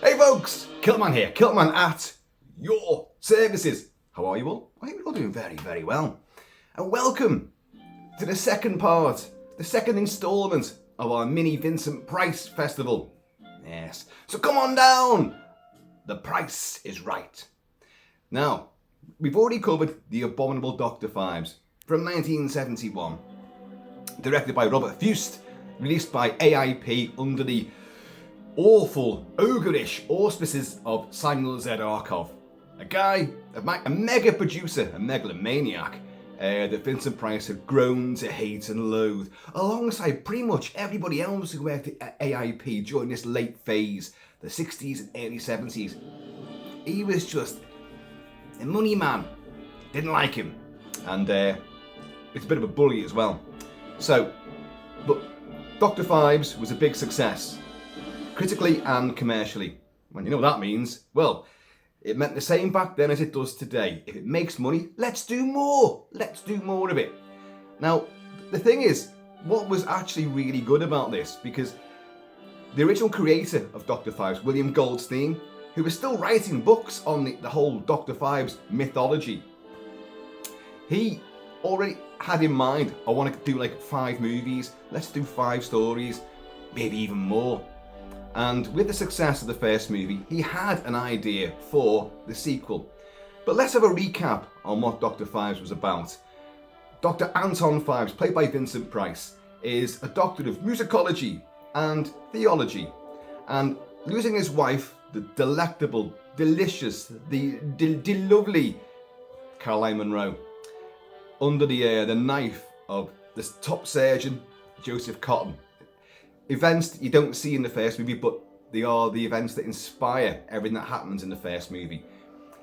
Hey folks, Kilt-Man here, Kilt-Man at your services. How are you all? I think you're all doing very, very well. And welcome to the second part, the second instalment of our mini Vincent Price Festival. Yes, so come on down. The price is right. Now, we've already covered The Abominable Dr. Phibes from 1971, directed by Robert Fuest, released by AIP under the awful, ogreish auspices of Samuel Z. Arkoff, a guy, a mega producer, a megalomaniac that Vincent Price had grown to hate and loathe, alongside pretty much everybody else who worked at AIP during this late phase, the 60s and early 70s. He was just a money man. Didn't like him. And it's a bit of a bully as well. So, but Dr. Phibes was a big success, critically and commercially. And you know what that means? Well, it meant the same back then as it does today. If it makes money, let's do more. Let's do more of it. Now, the thing is, what was actually really good about this, because the original creator of Dr. Phibes, William Goldstein, who was still writing books on the whole Dr. Phibes mythology, he already had in mind, I want to do like 5 movies, let's do 5 stories, maybe even more. And with the success of the first movie, he had an idea for the sequel. But let's have a recap on what Dr. Phibes was about. Dr. Anton Phibes, played by Vincent Price, is a doctor of musicology and theology. And losing his wife, the delectable, delicious, the lovely Caroline Munro, under the knife of this top surgeon, Joseph Cotton. Events that you don't see in the first movie, but they are the events that inspire everything that happens in the first movie.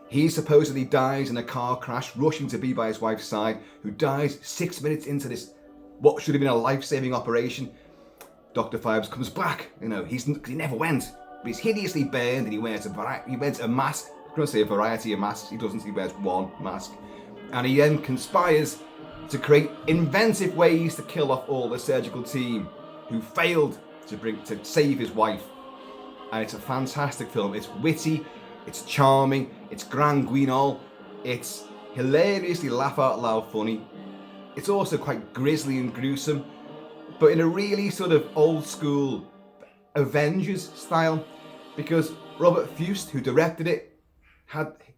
He supposedly dies in a car crash, rushing to be by his wife's side, who dies 6 minutes into this, what should have been a life-saving operation. Dr. Phibes comes back, he never went, but he's hideously burned and he wears a mask. I'm going to say a variety of masks, he doesn't, he wears one mask. And he then conspires to create inventive ways to kill off all the surgical team who failed to save his wife. And it's a fantastic film. It's witty, it's charming, it's grand guignol, it's hilariously laugh out loud funny. It's also quite grisly and gruesome, but in a really sort of old school Avengers style, because Robert Fuest, who directed it,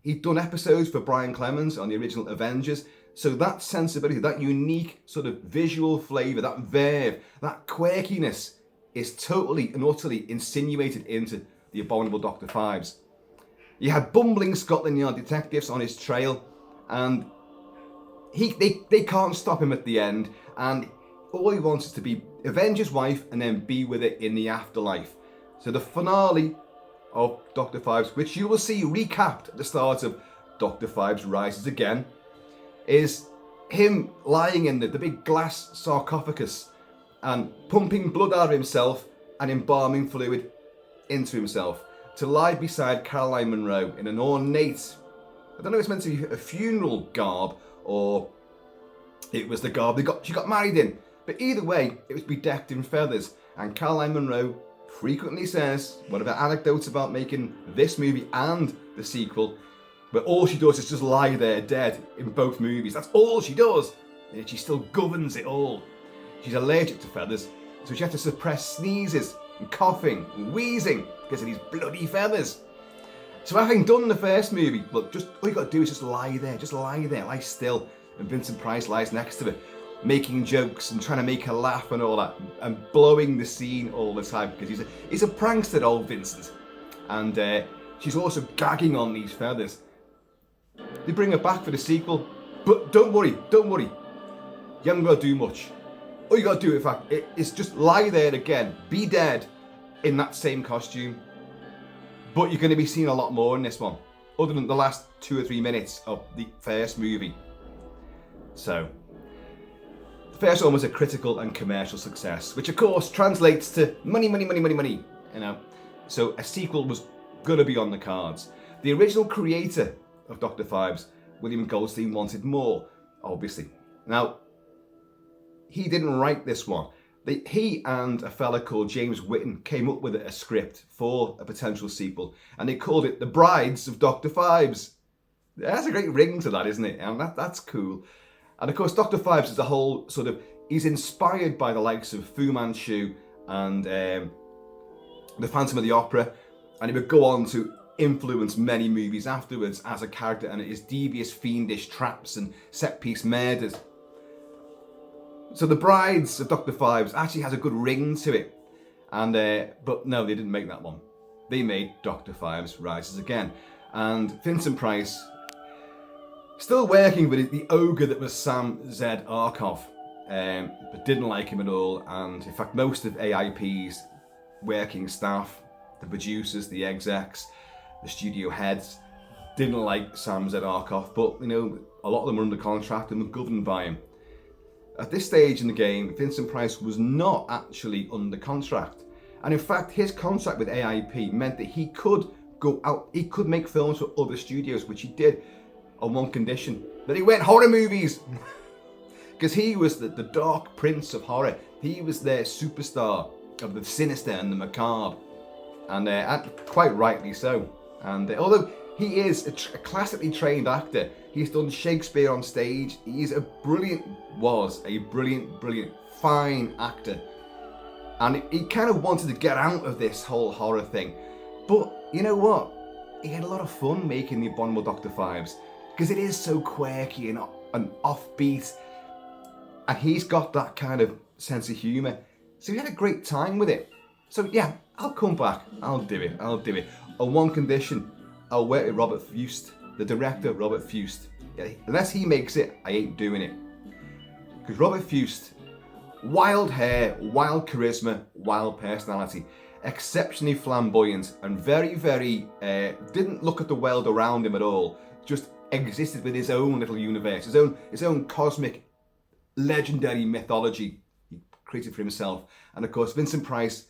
he'd done episodes for Brian Clemens on the original Avengers. So that sensibility, that unique sort of visual flavour, that verve, that quirkiness is totally and utterly insinuated into The Abominable Dr. Phibes. You had bumbling Scotland Yard detectives on his trail, and they can't stop him at the end, and all he wants is to avenge his wife and then be with it in the afterlife. So the finale of Dr. Phibes, which you will see recapped at the start of Dr. Phibes Rises Again, is him lying in the big glass sarcophagus and pumping blood out of himself and embalming fluid into himself to lie beside Caroline Munro in an ornate, I don't know if it's meant to be a funeral garb or it was the garb she got married in, but either way it was bedecked in feathers. And Caroline Munro frequently says one of her anecdotes about making this movie and the sequel, but all she does is just lie there dead in both movies. That's all she does. And she still governs it all. She's allergic to feathers, so she has to suppress sneezes and coughing and wheezing because of these bloody feathers. So having done the first movie, look, just all you got to do is just lie there, lie still. And Vincent Price lies next to her, making jokes and trying to make her laugh and all that, and blowing the scene all the time because he's a prankster, old Vincent. And she's also gagging on these feathers. They bring her back for the sequel, but don't worry, you haven't got to do much. All you got to do, in fact, is just lie there again, be dead in that same costume, but you're going to be seeing a lot more in this one, other than the last 2 or 3 minutes of the first movie. So, the first one was a critical and commercial success, which of course translates to money, So a sequel was going to be on the cards. The original creator of Dr. Phibes, William Goldstein, wanted more, obviously. Now, he didn't write this one, He and a fella called James Whitten came up with a script for a potential sequel, and they called it The Brides of Dr. Phibes. That's a great ring to that, isn't it? And that's cool. And of course, Dr. Phibes is the whole sort of, he's inspired by the likes of Fu Manchu and The Phantom of the Opera, and he would go on to influence many movies afterwards as a character and his devious, fiendish traps and set-piece murders. So The Brides of Dr. Phibes actually has a good ring to it. And but no, they didn't make that one. They made Dr. Phibes Rises Again. And Vincent Price, still working with the ogre that was Sam Z. Arkoff, but didn't like him at all. And in fact, most of AIP's working staff, the producers, the execs, the studio heads, didn't like Sam Z. Arkoff, but you know, a lot of them were under contract and were governed by him. At this stage in the game, Vincent Price was not actually under contract. And in fact, his contract with AIP meant that he could go out, he could make films for other studios, which he did on one condition, that he went horror movies. Because he was the dark prince of horror. He was their superstar of the sinister and the macabre. And quite rightly so. And although he is a classically trained actor, he's done Shakespeare on stage. Was a brilliant, fine actor. And he kind of wanted to get out of this whole horror thing. But you know what? He had a lot of fun making the abominable Dr. Phibes, because it is so quirky and offbeat. And he's got that kind of sense of humour. So he had a great time with it. So yeah, I'll come back. I'll do it. On one condition, I'll work with Robert Fuest, the director, Robert Fuest. Yeah, unless he makes it, I ain't doing it. Because Robert Fuest, wild hair, wild charisma, wild personality, exceptionally flamboyant, and very, didn't look at the world around him at all. Just existed with his own little universe, his own cosmic, legendary mythology he created for himself. And of course, Vincent Price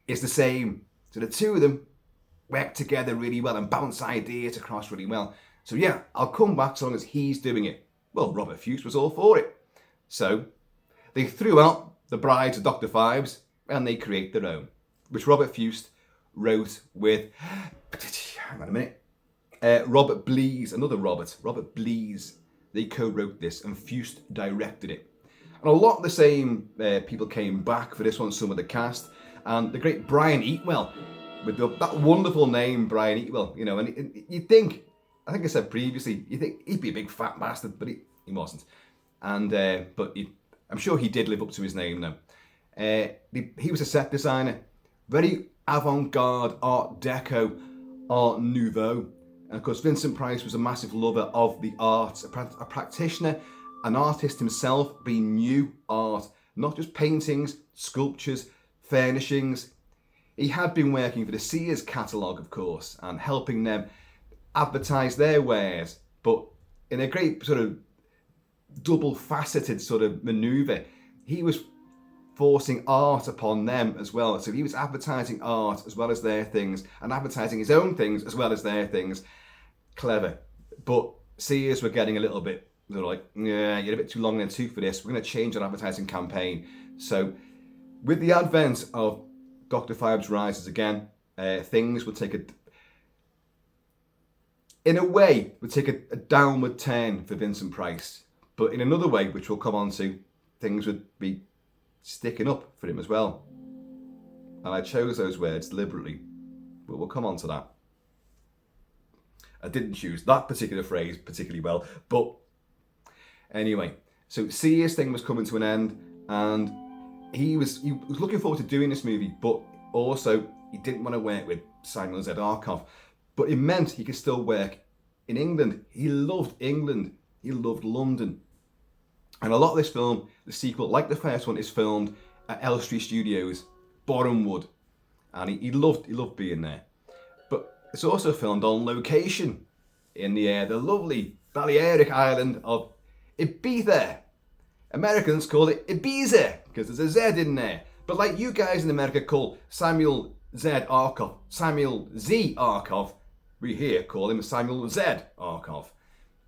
is the same. So the two of them work together really well and bounce ideas across really well. So yeah, I'll come back so long as he's doing it. Well, Robert Fuest was all for it. So they threw out The Brides of Dr. Phibes and they create their own, which Robert Fuest wrote with, hang on a minute, Robert Blees, Robert Blees. They co-wrote this and Fuest directed it. And a lot of the same people came back for this one, some of the cast, and the great Brian Eatwell, with that wonderful name, Brian Eatwell, you know, and you'd think, I think I said previously, you think he'd be a big fat bastard, but he wasn't. And but I'm sure he did live up to his name though. He was a set designer, very avant-garde, Art Deco, Art Nouveau. And of course, Vincent Price was a massive lover of the arts, a practitioner, an artist himself, but he knew art, not just paintings, sculptures, furnishings. He had been working for the Sears catalogue, of course, and helping them advertise their wares, but in a great sort of double-faceted sort of manoeuvre, he was forcing art upon them as well. So he was advertising art as well as their things, and advertising his own things as well as their things. Clever. But Sears were getting a little bit, they're like, yeah, you're a bit too long in the tooth for this. We're going to change our advertising campaign. So with the advent of Dr. Phibes Rises Again, things would take a downward turn for Vincent Price. But in another way, which we'll come on to, things would be sticking up for him as well. And I chose those words deliberately, but we'll come on to that. I didn't choose that particular phrase particularly well, but anyway, so Sears thing was coming to an end, and he was looking forward to doing this movie, but also he didn't want to work with Samuel Z. Arkoff. But it meant he could still work in England. He loved England. He loved London. And a lot of this film, the sequel, like the first one, is filmed at Elstree Studios, Borehamwood. And he loved being there. But it's also filmed on location in the lovely Balearic island of Ibiza. Americans call it Ibiza because there's a Z in there. But like you guys in America call Samuel Z. Arkoff Samuel Z. Arkoff, we here call him Samuel Z. Arkoff.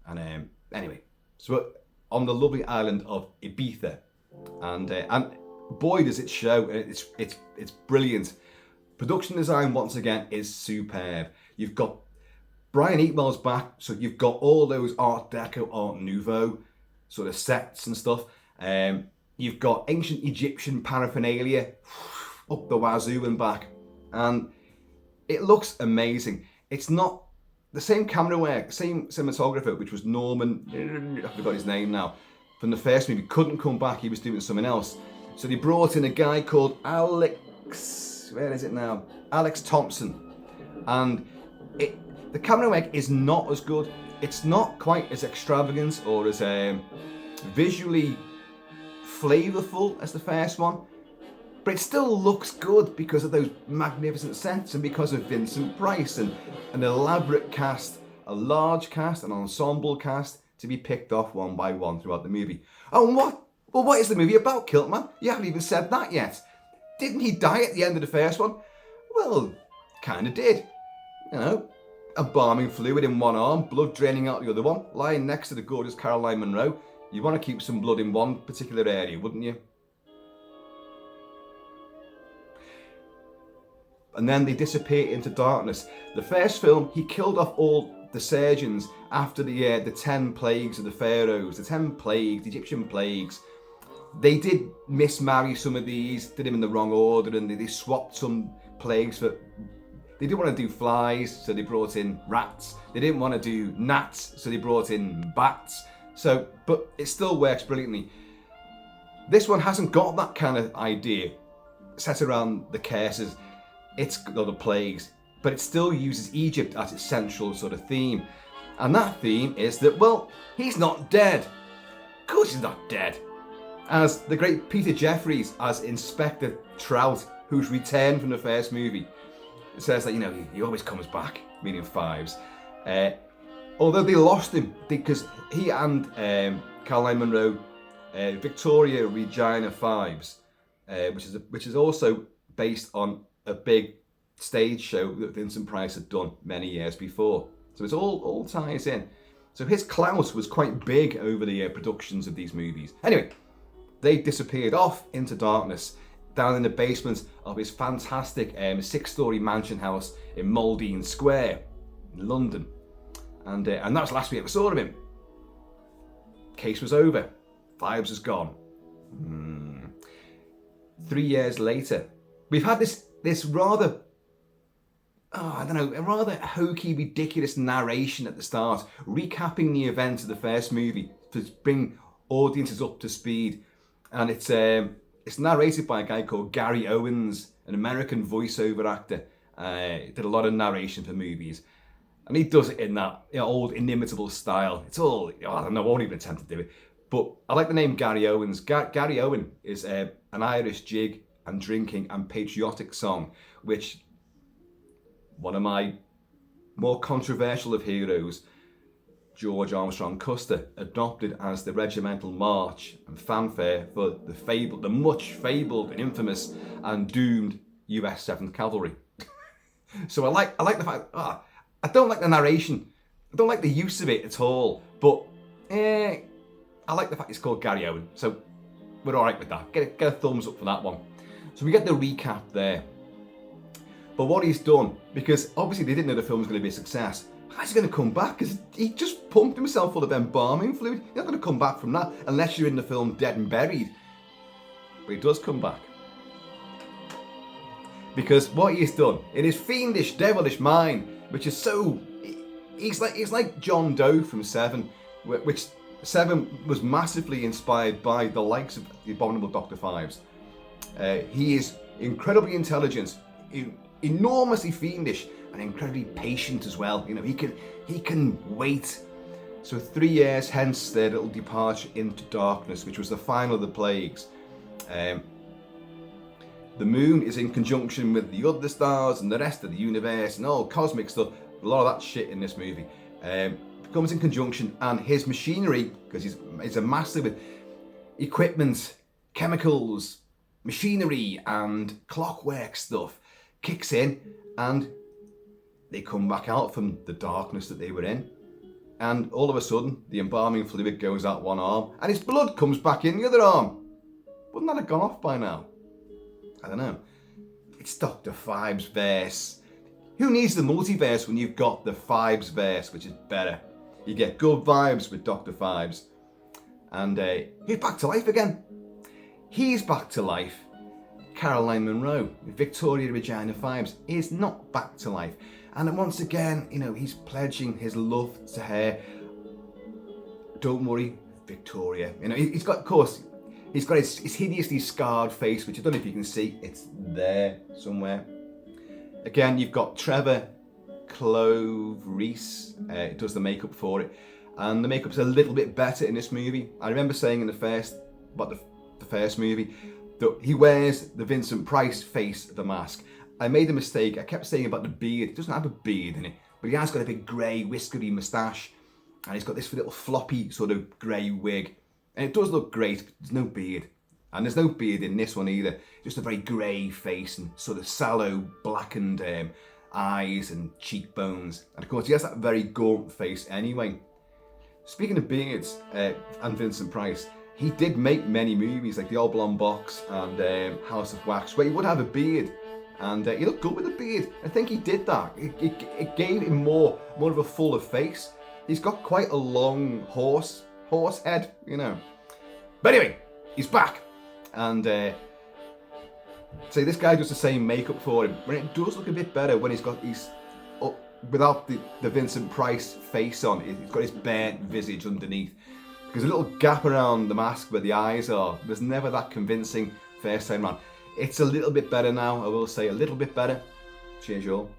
And anyway, so on the lovely island of Ibiza, and boy does it show. It's brilliant. Production design once again is superb. You've got Brian Eatwell's back, so you've got all those Art Deco, Art Nouveau sort of sets and stuff. You've got ancient Egyptian paraphernalia up the wazoo and back, and it looks amazing. It's not the same camera work, same cinematographer, which was Norman, I forgot his name now, from the first movie, couldn't come back, he was doing something else. So they brought in a guy called Alex, where is it now? Alex Thompson. And the camera work is not as good. It's not quite as extravagant or as visually flavourful as the first one. But it still looks good because of those magnificent sets and because of Vincent Price and an elaborate cast, a large cast, an ensemble cast to be picked off one by one throughout the movie. Oh, and what is the movie about, Kilt-Man? You haven't even said that yet. Didn't he die at the end of the first one? Well, kind of did. You know, embalming fluid in one arm, blood draining out the other one, lying next to the gorgeous Caroline Munro. You want to keep some blood in one particular area, wouldn't you? And then they disappear into darkness. The first film, he killed off all the surgeons after the 10 plagues of the pharaohs, the 10 plagues, the Egyptian plagues. They did mismarry some of these, did them in the wrong order, and they swapped some plagues for... They didn't want to do flies, so they brought in rats. They didn't want to do gnats, so they brought in bats. So, but it still works brilliantly. This one hasn't got that kind of idea set around the curses. It's got the plagues, but it still uses Egypt as its central sort of theme. And that theme is that, well, he's not dead. Of course he's not dead. As the great Peter Jeffries as Inspector Trout, who's returned from the first movie, says that, you know, he always comes back, meaning Phibes. Although they lost him because he and Caroline Munro, Victoria Regina Phibes, which is also based on a big stage show that Vincent Price had done many years before. So it's all ties in. So his clout was quite big over the productions of these movies. Anyway, they disappeared off into darkness down in the basement of his fantastic 6-storey mansion house in Maldine Square in London. And that's the last we ever saw of him. Case was over. Phibes was gone. 3 years later, we've had this rather, I don't know, a rather hokey, ridiculous narration at the start, recapping the events of the first movie to bring audiences up to speed. And it's narrated by a guy called Gary Owens, an American voiceover actor. He did a lot of narration for movies. And he does it in that old inimitable style. It's all, I don't know, I won't even attempt to do it. But I like the name Gary Owens. Gary Owen is an Irish jig and drinking and patriotic song, which one of my more controversial of heroes, George Armstrong Custer, adopted as the regimental march and fanfare for the much fabled and infamous and doomed US 7th Cavalry. So I like the fact, I don't like the narration, I don't like the use of it at all, but I like the fact it's called Gary Owen, so we're alright with that. Get a thumbs up for that one. So we get the recap there. But what he's done, because obviously they didn't know the film was going to be a success, how's he going to come back? Because he just pumped himself full of embalming fluid. You're not going to come back from that unless you're in the film dead and buried. But he does come back. Because what he's done, in his fiendish, devilish mind, which is so... He's like John Doe from Seven, which Seven was massively inspired by the likes of the abominable Dr. Phibes. He is incredibly intelligent, enormously fiendish, and incredibly patient as well. You know, he can wait. So 3 years hence their little departure into darkness, which was the final of the plagues. The moon is in conjunction with the other stars and the rest of the universe and all cosmic stuff. A lot of that shit in this movie. Comes in conjunction, and his machinery, because he's a master with equipment, chemicals, machinery and clockwork stuff, kicks in, and they come back out from the darkness that they were in, and all of a sudden the embalming fluid goes out one arm and his blood comes back in the other arm. Wouldn't that have gone off by now? I don't know. It's Dr. Phibes verse. Who needs the multiverse when you've got the Phibes verse, which is better? You get good vibes with Dr. Phibes. And he's back to life again. He's back to life. Caroline Munro, Victoria Regina Phibes, is not back to life. And once again, he's pledging his love to her. Don't worry, Victoria. He's got, of course, he's got his hideously scarred face, which I don't know if you can see. It's there somewhere. Again, you've got Trevor Clove Reese. Does the makeup for it. And the makeup's a little bit better in this movie. I remember saying in the first movie, that he wears the Vincent Price face, the mask. I made a mistake. I kept saying about the beard. He doesn't have a beard in it, but he has got a big grey, whiskery moustache, and he's got this little floppy sort of grey wig. And it does look great, but there's no beard. And there's no beard in this one either. Just a very grey face and sort of sallow, blackened eyes and cheekbones. And of course, he has that very gaunt face anyway. Speaking of beards and Vincent Price, he did make many movies like The Oblong Box and House of Wax, where he would have a beard, and he looked good with a beard. I think he did that. It gave him more of a fuller face. He's got quite a long horse head, But anyway, he's back, and this guy does the same makeup for him, but it does look a bit better when he's without the Vincent Price face on. He's got his burnt visage underneath. Because a little gap around the mask where the eyes are was never that convincing first time round. It's a little bit better now, I will say, a little bit better. Cheers, y'all.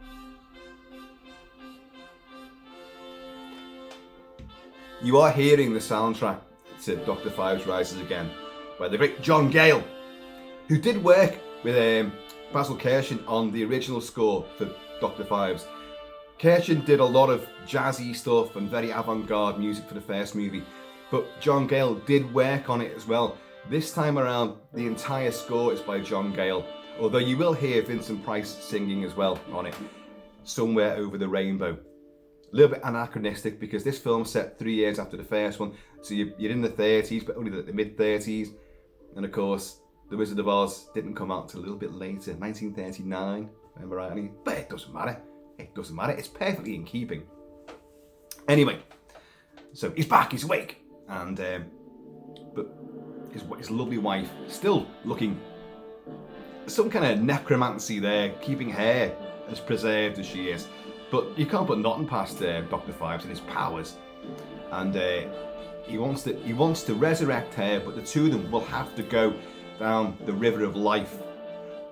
You are hearing the soundtrack to Dr. Phibes Rises Again by the great John Gale, who did work with Basil Kershin on the original score for Dr. Phibes. Kershin did a lot of jazzy stuff and very avant-garde music for the first movie. But John Gale did work on it as well. This time around, the entire score is by John Gale, although you will hear Vincent Price singing as well on it, Somewhere Over the Rainbow. A little bit anachronistic because this film's set 3 years after the first one, so you're in the 30s, but only the mid-30s. And of course, The Wizard of Oz didn't come out until a little bit later, 1939, remember rightly? But it doesn't matter. It doesn't matter. It's perfectly in keeping. Anyway, so he's back, he's awake. And but his lovely wife still looking some kind of necromancy there, keeping her as preserved as she is. But you can't put nothing past Dr. Phibes and his powers. And he wants to resurrect her, but the two of them will have to go down the river of life.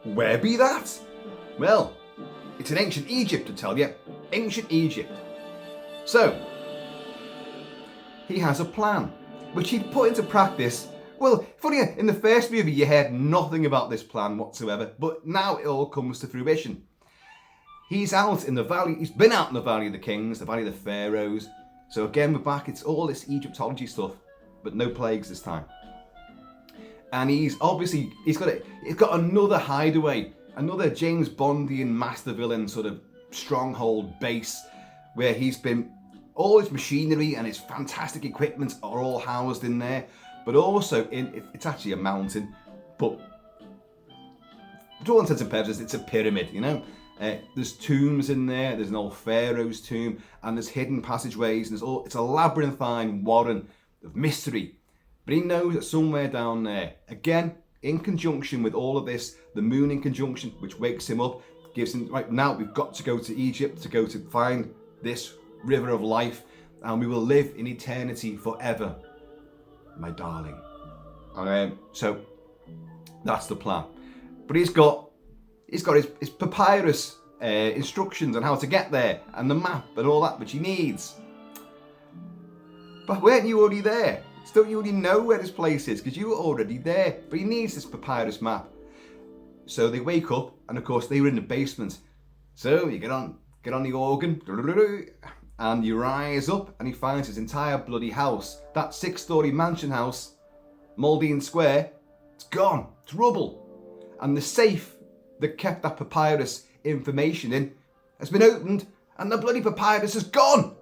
Where be that? Well, it's in ancient Egypt, to tell you. Ancient Egypt. So he has a plan, which he'd put into practice. Well, funny, in the first movie you heard nothing about this plan whatsoever, but now it all comes to fruition. He's out in the valley, he's been out in the Valley of the Kings, the Valley of the Pharaohs. So again, we're back, it's all this Egyptology stuff, but no plagues this time. And he's got another hideaway, another James Bondian master villain sort of stronghold base, where he's been, all his machinery and his fantastic equipment are all housed in there, but also it's actually a mountain, but to all intents and purposes, it's a pyramid, There's tombs in there, there's an old pharaoh's tomb, and there's hidden passageways, and it's a labyrinthine warren of mystery. But he knows that somewhere down there, again, in conjunction with all of this, the moon in conjunction, which wakes him up, gives him, right now we've got to go to Egypt to go to find this river of life, and we will live in eternity forever, my darling. So that's the plan. But he's got his papyrus instructions on how to get there, and the map and all that which he needs. But weren't you already there? Don't you already know where this place is? Because you were already there. But he needs this papyrus map. So they wake up, and of course they were in the basement. So you get on the organ, and you rise up, and he finds his entire bloody house, that 6-story mansion house, Maldine Square, it's gone, it's rubble. And the safe that kept that papyrus information in has been opened, and the bloody papyrus is gone.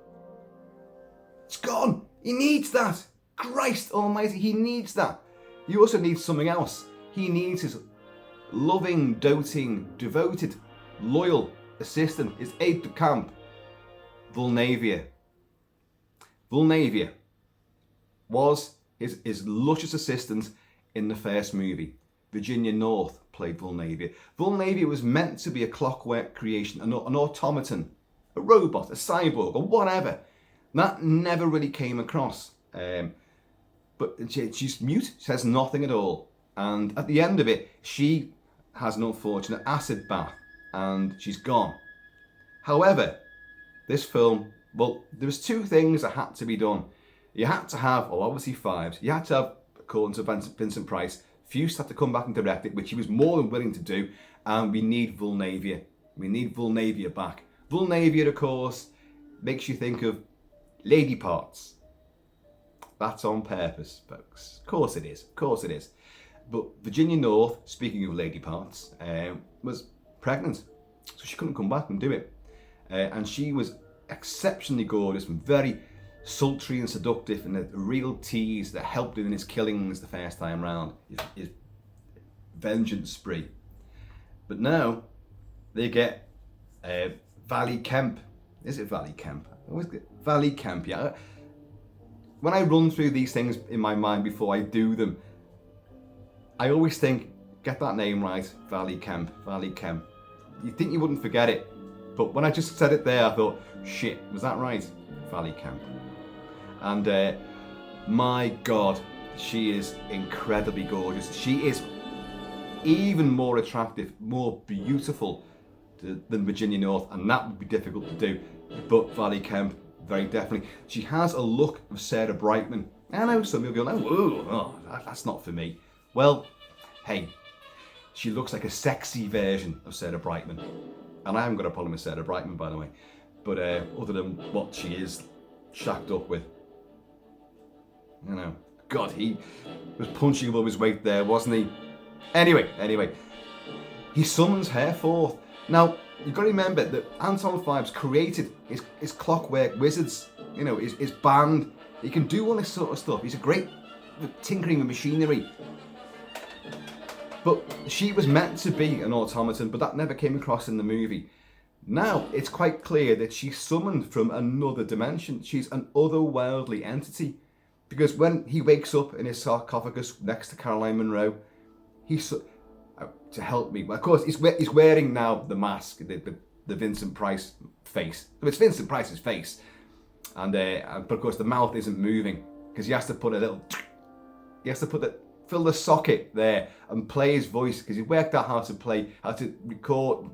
It's gone. He needs that. Christ almighty, he needs that. He also needs something else. He needs his loving, doting, devoted, loyal assistant, his aide de camp, Vulnavia. Vulnavia was his luscious assistant in the first movie. Virginia North played Vulnavia. Vulnavia was meant to be a clockwork creation, an automaton, a robot, a cyborg, or whatever. That never really came across. But she's mute, says nothing at all. And at the end of it, she has an unfortunate acid bath and she's gone. However, this film, well, there was two things that had to be done. You had to have, obviously Phibes, you had to have, according to Vincent Price, Fuest had to come back and direct it, which he was more than willing to do, and we need Vulnavia. We need Vulnavia back. Vulnavia, of course, makes you think of lady parts. That's on purpose, folks. Of course it is. Of course it is. But Virginia North, speaking of lady parts, was pregnant, so she couldn't come back and do it. And she was exceptionally gorgeous and very sultry and seductive, and a real tease that helped him in his killings the first time round, his vengeance spree. But now they get Valley Kemp. Is it Valley Kemp? I always get Valley Kemp, yeah. When I run through these things in my mind before I do them, I always think, get that name right, Valley Kemp, Valley Kemp. You'd think you wouldn't forget it, but when I just said it there, I thought, shit, was that right? Valley Kemp. And my God, she is incredibly gorgeous. She is even more attractive, more beautiful than Virginia North, and that would be difficult to do. But Valley Kemp, very definitely. She has a look of Sarah Brightman. I know some people go, oh, that's not for me. Well, hey, she looks like a sexy version of Sarah Brightman. And I haven't got a problem with Sarah Brightman, by the way. But other than what she is shacked up with. You know, God, he was punching above his weight there, wasn't he? Anyway, he summons her forth. Now, you've got to remember that Anton Phibes created his clockwork wizards, you know, his band. He can do all this sort of stuff. He's a great tinkering with machinery. But she was meant to be an automaton, but that never came across in the movie. Now, it's quite clear that she's summoned from another dimension. She's an otherworldly entity. Because when he wakes up in his sarcophagus next to Caroline Munro, to help me. Well, of course, he's wearing now the mask, the Vincent Price face. So it's Vincent Price's face, and but of course the mouth isn't moving because he has to put fill the socket there and play his voice because he worked out how to record,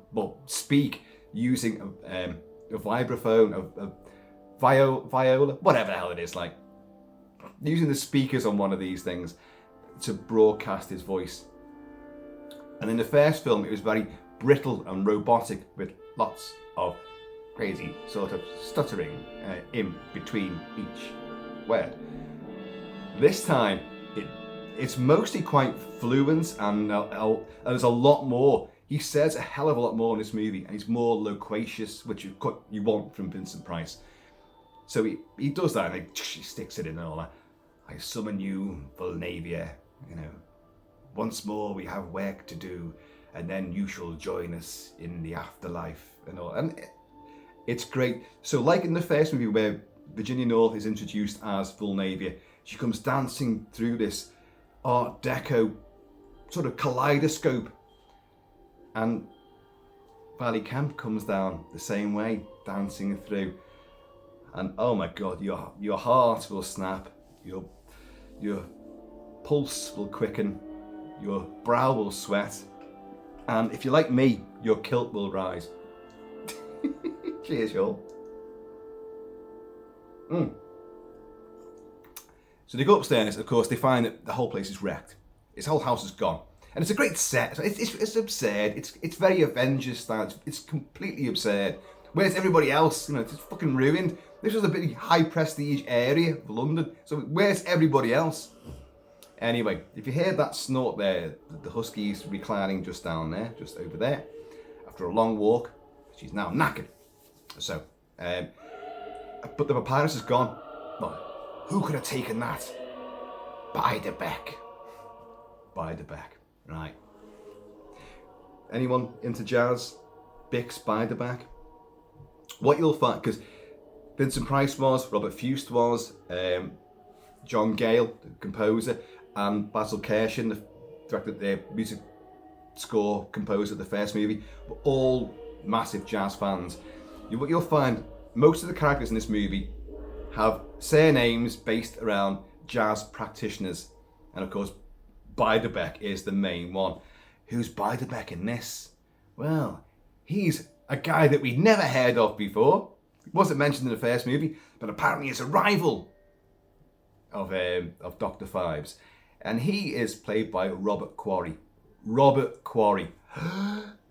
speak using a vibraphone, a viola, whatever the hell it is, like using the speakers on one of these things to broadcast his voice. And in the first film, it was very brittle and robotic with lots of crazy sort of stuttering in between each word. This time, it's mostly quite fluent and there's a lot more. He says a hell of a lot more in this movie, and he's more loquacious, which you want from Vincent Price. So he does that, and he sticks it in and all that. I summon you, Vulnavia, you know. Once more we have work to do, and then you shall join us in the afterlife and all. And it's great. So like in the first movie where Virginia North is introduced as Vulnavia, she comes dancing through this Art Deco sort of kaleidoscope. And Valley Kemp comes down the same way, dancing through. And oh my God, your heart will snap, your pulse will quicken, your brow will sweat, and if you're like me, your kilt will rise. Cheers, y'all. So they go upstairs. Of course, they find that the whole place is wrecked. His whole house is gone, and it's a great set. It's absurd. It's very Avengers style. It's completely absurd. Where's everybody else? You know, it's fucking ruined. This was a bit high prestige area of London. So where's everybody else? Anyway, if you hear that snort there, the husky's reclining just down there, just over there. After a long walk, she's now knackered. So, but the papyrus is gone. Well, who could have taken that? By the beck. Right. Anyone into jazz? Bix Beiderbecke? What you'll find, because Vincent Price was, Robert Fuest was, John Gale, the composer, and Basil Kershin, the director, the music score composer of the first movie, were all massive jazz fans. What you'll find, most of the characters in this movie have surnames based around jazz practitioners. And of course, Beiderbecke is the main one. Who's Beiderbecke in this? Well, he's a guy that we'd never heard of before. He wasn't mentioned in the first movie, but apparently he's a rival of Dr. Phibes. And he is played by Robert Quarry. Robert Quarry.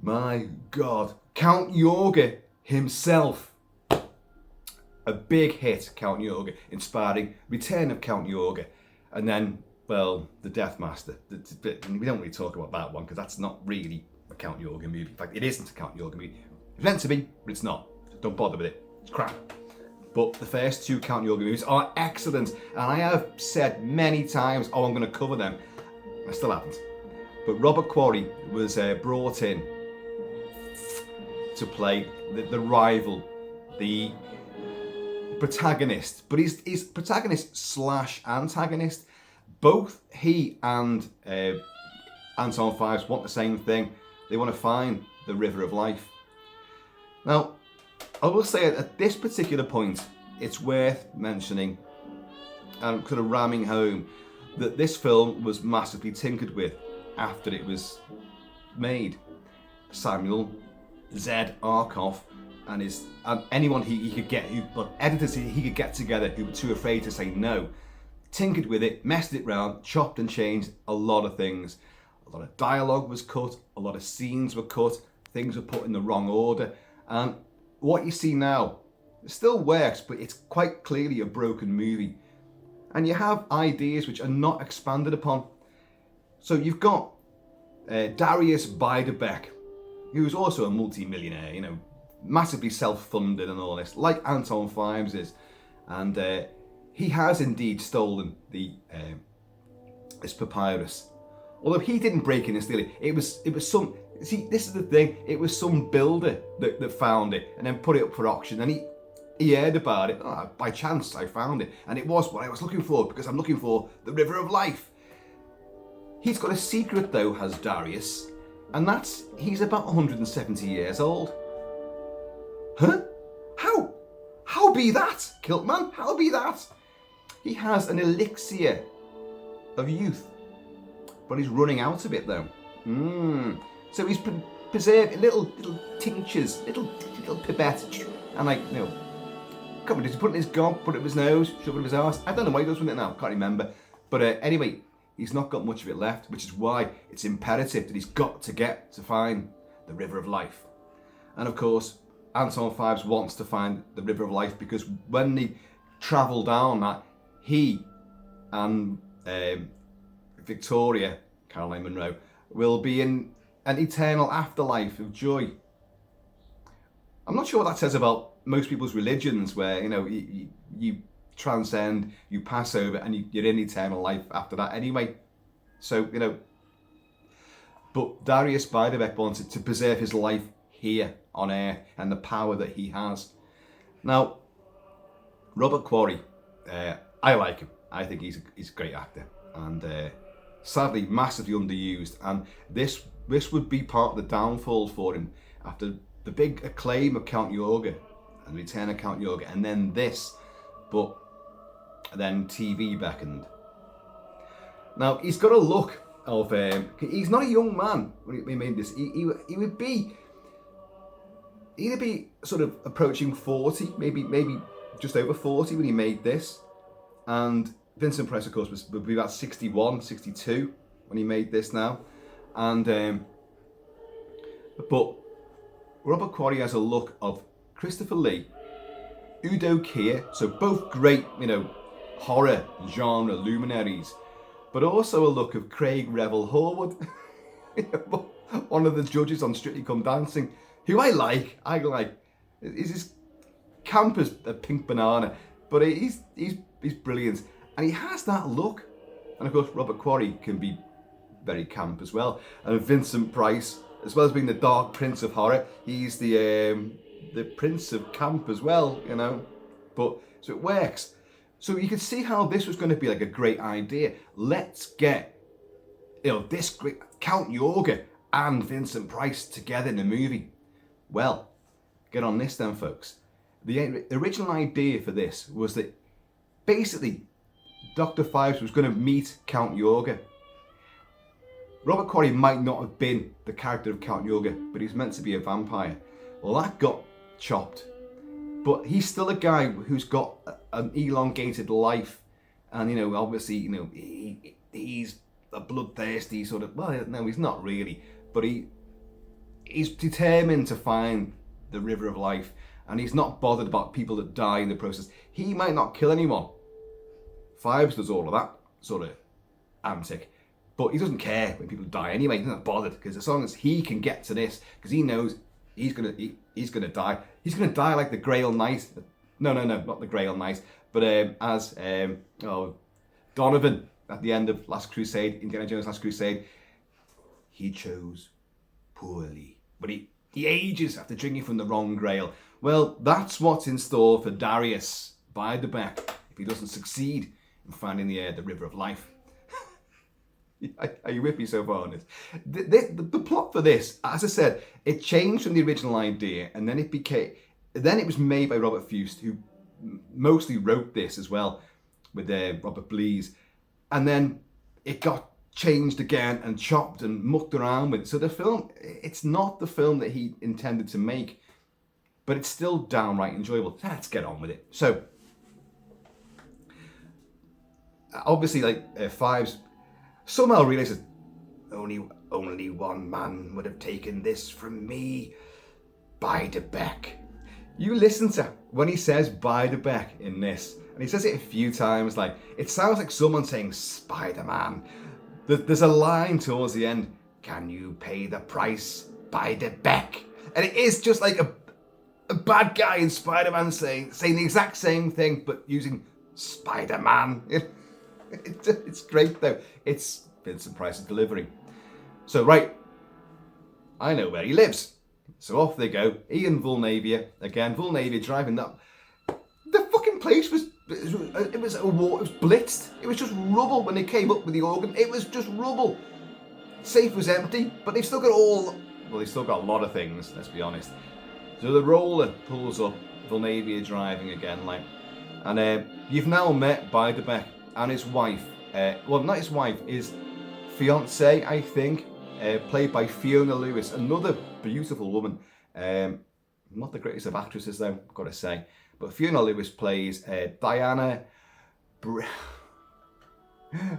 My God. Count Yorga himself. A big hit, Count Yorga, inspiring Return of Count Yorga. And then, well, The Death Master. We don't really talk about that one because that's not really a Count Yorga movie. In fact, it isn't a Count Yorga movie. It's meant to be, but it's not. Don't bother with it. It's crap. But the first two Count Yorga movies are excellent. And I have said many times, oh, I'm going to cover them. I still haven't. But Robert Quarry was brought in to play the rival, the protagonist, but he's protagonist slash antagonist. Both he and Anton Phibes want the same thing. They want to find the river of life. Now, I will say at this particular point, it's worth mentioning and kind of ramming home that this film was massively tinkered with after it was made. Samuel Z. Arkoff and anyone he could get, editors he could get together who were too afraid to say no, tinkered with it, messed it round, chopped and changed a lot of things. A lot of dialogue was cut, a lot of scenes were cut, things were put in the wrong order, and what you see now, it still works, but it's quite clearly a broken movie. And you have ideas which are not expanded upon. So you've got Darius Beiderbecke, who's also a multi-millionaire, massively self-funded and all this, like Anton Phibes is. And he has indeed stolen this papyrus. Although he didn't break in and steal it. It was some, see, this is the thing, it was some builder that found it and then put it up for auction, and he heard about it. Oh, by chance I found it, and it was what I was looking for, because I'm looking for the river of life. He's got a secret though, has Darius, and that's he's about 170 years old. Huh? How be that, Kilt-Man? How be that? He has an elixir of youth, but he's running out of it though. So he's preserved little tinctures, little pipettes, and come on, does he put it in his gob, put it in his nose, shove it in his arse? I don't know what he does with it now, can't remember. But anyway, he's not got much of it left, which is why it's imperative that he's got to get to find the river of life. And of course, Anton Phibes wants to find the river of life because when they travel down that, he and Victoria, Caroline Munro, will be in an eternal afterlife of joy. I'm not sure what that says about most people's religions, where you transcend, you pass over, and you're in eternal life after that anyway. So but Darius Beiderbecke wanted to preserve his life here on Earth and the power that he has. Now, Robert Quarry, I like him. I think he's a great actor, and sadly massively underused. And this would be part of the downfall for him after the big acclaim of Count Yorga and Return of Count Yorga, and then this, but then TV beckoned. Now he's got a look of he's not a young man when he made this. He would be either be sort of approaching 40, maybe just over 40 when he made this, and Vincent Price, of course, would be about 61, 62 when he made this now, and but Robert Quarry has a look of Christopher Lee, Udo Kier, so both great, horror genre luminaries, but also a look of Craig Revel Horwood, one of the judges on Strictly Come Dancing, who I like. He's as camp as a pink banana, but he's brilliant, and he has that look. And of course, Robert Quarry can be very camp as well. And Vincent Price, as well as being the Dark Prince of Horror, he's the Prince of Camp as well, you know. But so it works. So you can see how this was going to be like a great idea. Let's get, you know, this great Count Yorga and Vincent Price together in a movie. Well, get on this then, folks. The original idea for this was that basically Dr. Phibes was going to meet Count Yorga. Robert Quarry might not have been the character of Count Yorga, but he's meant to be a vampire. Well, that got chopped. But he's still a guy who's got an elongated life. And, you know, obviously, you know, he's a bloodthirsty sort of, well, no, he's not really. But he's determined to find the river of life. And he's not bothered about people that die in the process. He might not kill anyone. Phibes does all of that sort of antic. But he doesn't care when people die anyway. He's not bothered, because as long as he can get to this, because he knows he's gonna die. He's gonna die like the Grail Knight. No, not the Grail Knight. But as Donovan at the end of Last Crusade, Indiana Jones' Last Crusade, he chose poorly. But he ages after drinking from the wrong Grail. Well, that's what's in store for Darius Beiderbecke if he doesn't succeed in finding the river of life. Are you with me so far on this? The plot for this, as I said, it changed from the original idea, and then it was made by Robert Fuest, who mostly wrote this as well with Robert Blees, and then it got changed again and chopped and mucked around with. So the film, it's not the film that he intended to make, but it's still downright enjoyable. Let's get on with it. So obviously, like Phibes somehow realizes only one man would have taken this from me, Beiderbecke. You listen to when he says Beiderbecke in this, and he says it a few times. Like, it sounds like someone saying Spider-Man. There's a line towards the end, "Can you pay the price, Beiderbecke?" And it is just like a bad guy in Spider-Man saying the exact same thing, but using Spider-Man. It's great though. It's Vincent Price's delivery. So right, I know where he lives. So off they go. He and Vulnavia again. Vulnavia driving up. The fucking place was blitzed. It was just rubble when they came up with the organ. It was just rubble. Safe was empty, but they've still got they've still got a lot of things. Let's be honest. So the roller pulls up. Vulnavia driving again, like, and you've now met Beiderbecke and his wife, well, not his wife, his fiancée, I think, played by Fiona Lewis, another beautiful woman. Not the greatest of actresses, though, I've got to say. But Fiona Lewis plays Diana.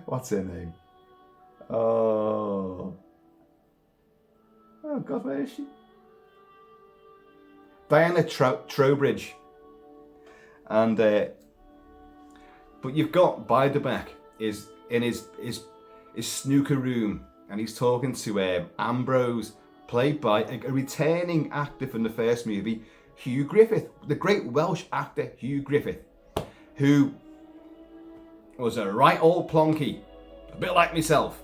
What's her name? Oh God, where is she? Diana Trowbridge. And but you've got Beiderbecke is in his snooker room, and he's talking to Ambrose, played by a returning actor from the first movie, Hugh Griffith, the great Welsh actor Hugh Griffith, who was a right old plonky, a bit like myself.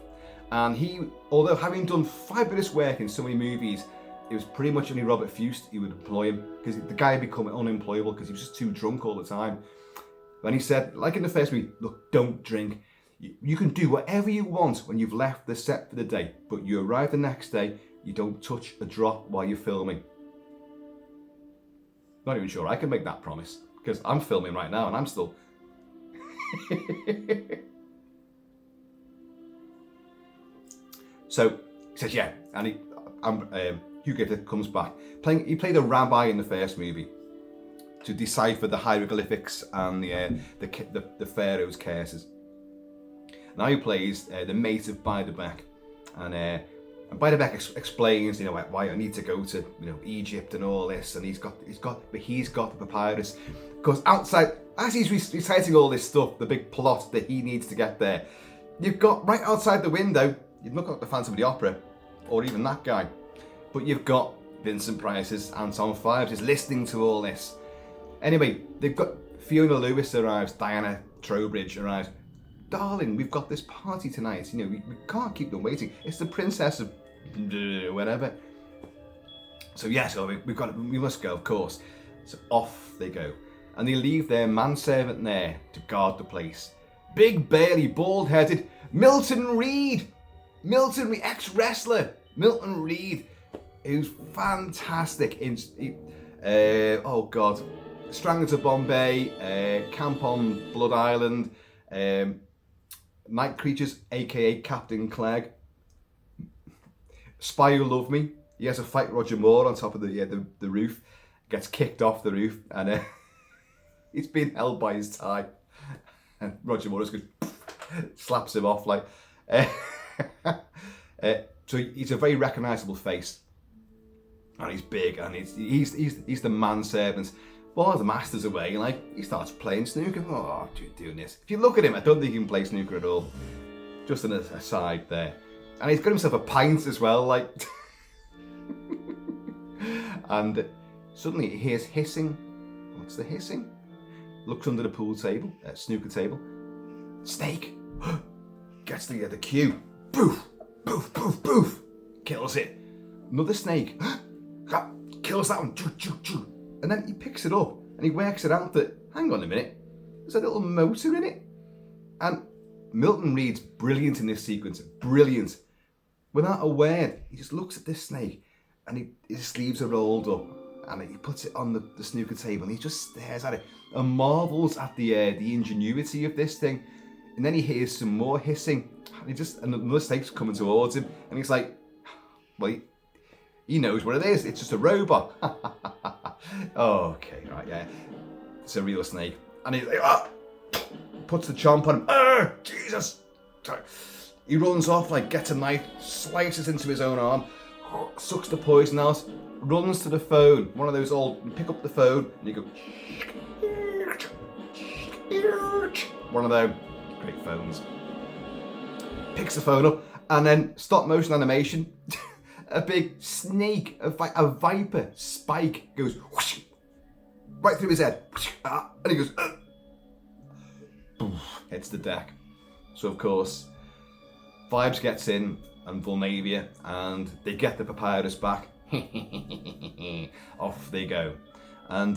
And he, although having done fabulous work in so many movies, it was pretty much only Robert Fuest who would employ him, because the guy had become unemployable because he was just too drunk all the time. When he said, like in the first movie, look, don't drink. You can do whatever you want when you've left the set for the day, but you arrive the next day, you don't touch a drop while you're filming. Not even sure I can make that promise, because I'm filming right now and I'm still... So he says, yeah, and Hugh Griffith comes back. He played a rabbi in the first movie to decipher the hieroglyphics and the pharaoh's curses. Now he plays the mate of Beiderbecke, and Beiderbecke explains, why I need to go to, Egypt and all this, and he's got the papyrus, because outside, as he's reciting all this stuff, the big plot that he needs to get there, you've got right outside the window, you'd look at the Phantom of the Opera, or even that guy, but you've got Vincent Price's Anton Phibes is listening to all this. Anyway, they've got Fiona Lewis arrives, Diana Trowbridge arrives. darling, we've got this party tonight. You know, we can't keep them waiting. It's the princess of whatever. So yeah, so we must go, of course. So off they go. And they leave their manservant there to guard the place. Big, burly, bald-headed Milton Reed, ex-wrestler, Milton Reed, who's fantastic in, oh God, Strangler to Bombay, Camp on Blood Island, Night Creatures, aka Captain Clegg, Spy Who Loved Me. He has a fight with Roger Moore on top of the roof, gets kicked off the roof, and he's being held by his tie, and Roger Moore just goes, slaps him off like. So he's a very recognisable face, and he's big, and he's the manservant. While the master's away, like, he starts playing snooker. Oh, doing this. If you look at him, I don't think he can play snooker at all. Just an aside there. And he's got himself a pint as well, like. And suddenly he hears hissing. What's the hissing? Looks under the pool table, snooker table. Snake. Gets the cue. Boof, boof, boof, boof. Kills it. Another snake. Kills that one. Choo, choo, choo. And then he picks it up and he works it out that, hang on a minute, there's a little motor in it. And Milton Reed's brilliant in this sequence. Brilliant. Without a word, he just looks at this snake and his sleeves are rolled up and he puts it on the snooker table and he just stares at it and marvels at the ingenuity of this thing. And then he hears some more hissing and another snake's coming towards him and he's like, well, he knows what it is. It's just a robot. Oh, okay, right, yeah. It's a real snake. And he's like, puts the chomp on him. Jesus. He runs off, like, gets a knife, slices into his own arm, sucks the poison out, runs to the phone. One of those old, you pick up the phone, and you go, one of them great phones. Picks the phone up, and then stop motion animation. A big snake, a viper spike goes whoosh, right through his head, and he goes, hits the deck. So of course, Phibes gets in and Vulnavia, and they get the papyrus back. Off they go, and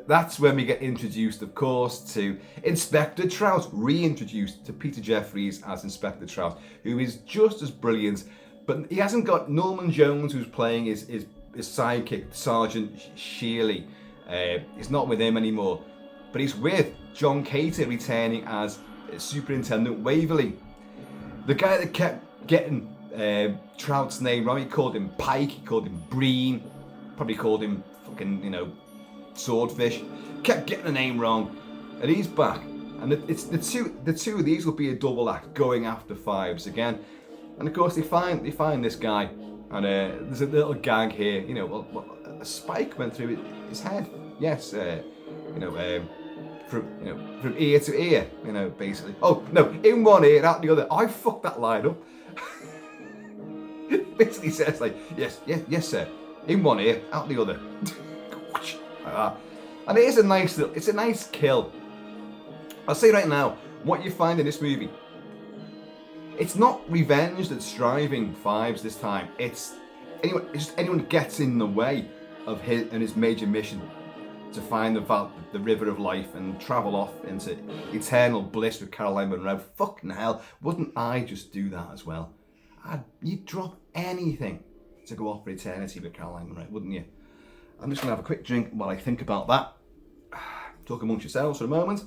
that's when we get introduced, of course, to Inspector Trout, reintroduced to Peter Jeffries as Inspector Trout, who is just as brilliant, but he hasn't got Norman Jones, who's playing his sidekick, Sergeant Shearley. He's not with him anymore, but he's with John Cater returning as Superintendent Waverley. The guy that kept getting Trout's name wrong, he called him Pike, he called him Breen, probably called him fucking, Swordfish, kept getting the name wrong, and he's back, and it's the two of these will be a double act going after Phibes again, and of course they find this guy, and there's a little gag here, a spike went through his head, yes, from ear to ear, basically. Oh no, in one ear, out the other. I fucked that line up. Basically says like, yes sir, in one ear, out the other. And it is it's a nice kill. I'll say right now, what you find in this movie, it's not revenge that's driving Phibes this time. It's just anyone gets in the way of his major mission to find the river of life and travel off into eternal bliss with Caroline Munro. Fucking hell, wouldn't I just do that as well? You'd drop anything to go off for eternity with Caroline Munro, wouldn't you? I'm just going to have a quick drink while I think about that. Talk amongst yourselves for a moment.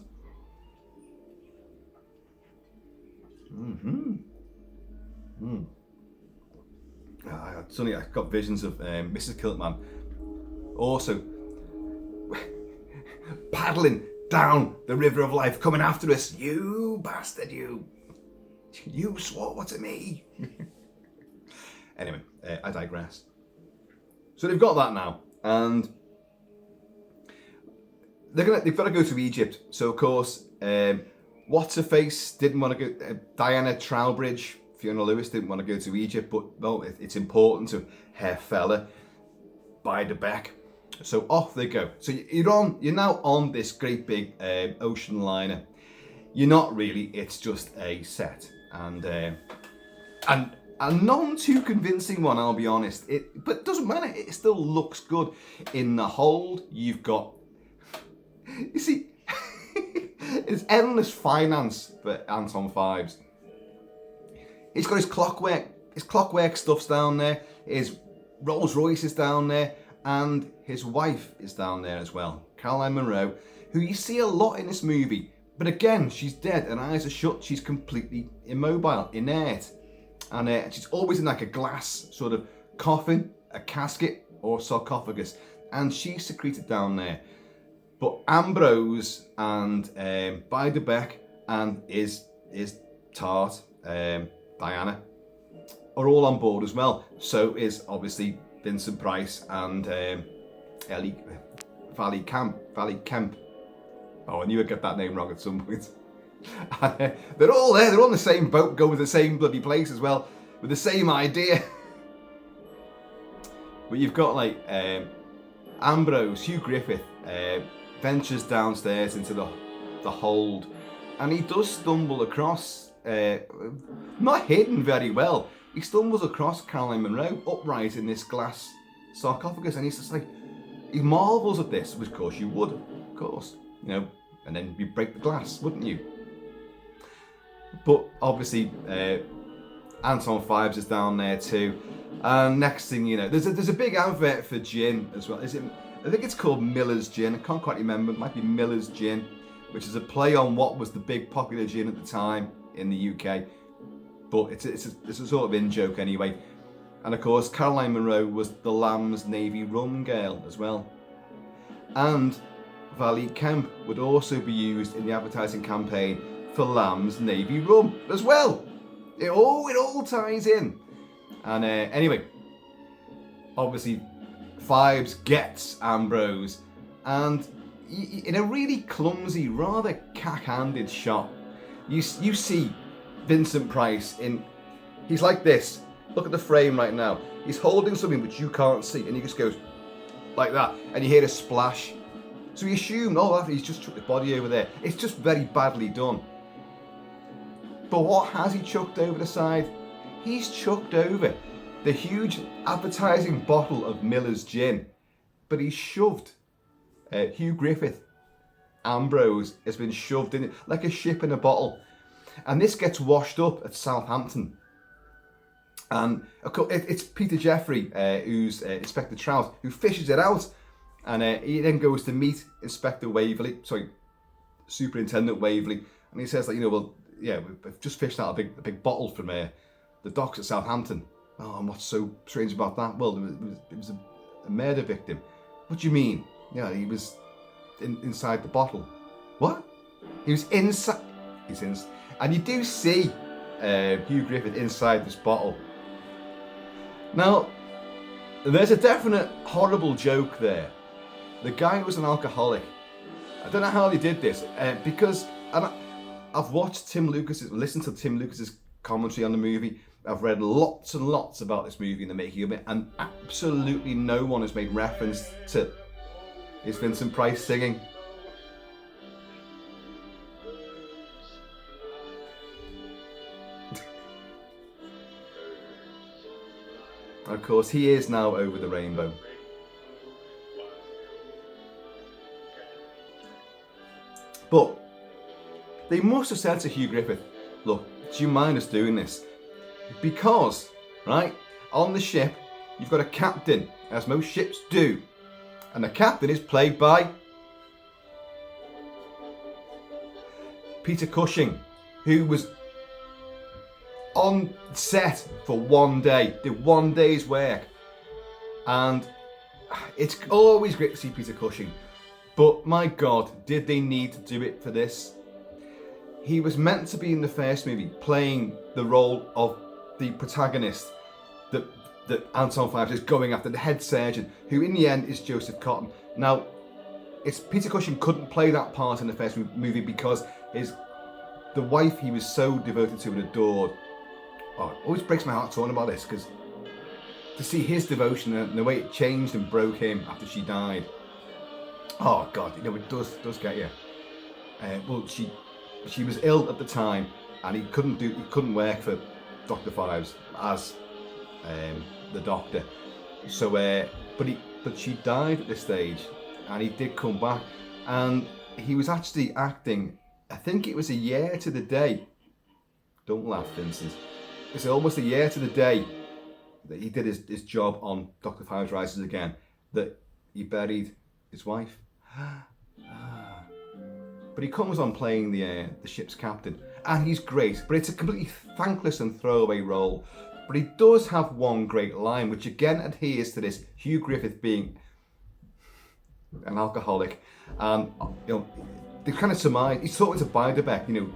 Suddenly I got visions of Mrs. Kilt-Man also paddling down the river of life, coming after us. You bastard, you swore to me. Anyway, I digress. So they've got that now. And they've got to go to Egypt. So of course, what's her face didn't want to go. Diana Trowbridge, Fiona Lewis didn't want to go to Egypt, but no, it's important to her fella by the beck. So off they go. So you're now on this great big ocean liner. you're not really. It's just a set, and a none too convincing one, I'll be honest. But it doesn't matter. It still looks good. In the hold, you've got. You see, it's endless finance for Anton Phibes. He's got his clockwork stuff's down there. His Rolls Royce is down there, and his wife is down there as well, Caroline Munro, who you see a lot in this movie. But again, she's dead, her eyes are shut. She's completely immobile, inert. And she's always in like a glass sort of coffin, a casket or sarcophagus, and she's secreted down there. But Ambrose and Beiderbecke and his tart, Diana, are all on board as well. So is obviously Vincent Price and Valley Kemp. Oh, I knew I'd get that name wrong at some point. They're all there. They're on the same boat, going to the same bloody place as well, with the same idea. But you've got like Ambrose, Hugh Griffith, ventures downstairs into the hold, and he does stumble across, not hidden very well, he stumbles across Caroline Munro upright in this glass sarcophagus, and he's just like, he marvels at this, which of course you would, of course, you know, and then you break the glass, wouldn't you? But obviously, Anton Phibes is down there too. And next thing you know, there's a big advert for gin as well. I think it's called Miller's Gin. I can't quite remember. It might be Miller's Gin, which is a play on what was the big popular gin at the time in the UK. But it's a sort of in-joke anyway. And of course, Caroline Munro was the Lamb's Navy rum girl as well. And Valley Kemp would also be used in the advertising campaign for Lamb's Navy rum as well. It all ties in. And anyway, obviously Phibes gets Ambrose, and in a really clumsy, rather cack-handed shot, you see Vincent Price he's like this. Look at the frame right now. He's holding something which you can't see, and he just goes like that, and you hear a splash. So we assumed, he's just chucked the body over there. It's just very badly done. But what has he chucked over the side? He's chucked over the huge advertising bottle of Miller's Gin. But he's shoved Hugh Griffith. Ambrose has been shoved in it like a ship in a bottle. And this gets washed up at Southampton. And it's Peter Jeffrey, who's Inspector Trout, who fishes it out. And he then goes to meet Superintendent Waverley. And he says, we've just fished out a big bottle from the docks at Southampton. Oh, and what's so strange about that? Well, it was a murder victim. What do you mean? Yeah, he was inside the bottle. What? He was inside. And you do see Hugh Griffith inside this bottle. Now, there's a definite horrible joke there. The guy was an alcoholic. I don't know how they did this, because I've listened to Tim Lucas's commentary on the movie. I've read lots and lots about this movie and the making of it, and absolutely no one has made reference to is Vincent Price singing. Of course, he is now over the rainbow. But they must have said to Hugh Griffith, look, do you mind us doing this? Because, right, on the ship, you've got a captain, as most ships do. And the captain is played by Peter Cushing, who was on set for one day, did one day's work. And it's always great to see Peter Cushing. But my God, did they need to do it for this? He was meant to be in the first movie, playing the role of the protagonist that Anton Phibes is going after, the head surgeon, who in the end is Joseph Cotton. Now, it's Peter Cushing couldn't play that part in the first movie because the wife he was so devoted to and adored. Oh, it always breaks my heart talking about this, because to see his devotion and the way it changed and broke him after she died. Oh God, it does get you. Well, she was ill at the time, and he couldn't work for Dr. Phibes as the doctor. So, but she died at this stage, and he did come back, and he was actually acting. I think it was a year to the day. Don't laugh, Vincent. It's almost a year to the day that he did his job on Dr. Phibes Rises Again, that he buried his wife. But he comes on playing the ship's captain, and he's great, but it's a completely thankless and throwaway role. But he does have one great line, which again adheres to this Hugh Griffith being an alcoholic. And they kind of surmise, he's talking to Beiderbecke, do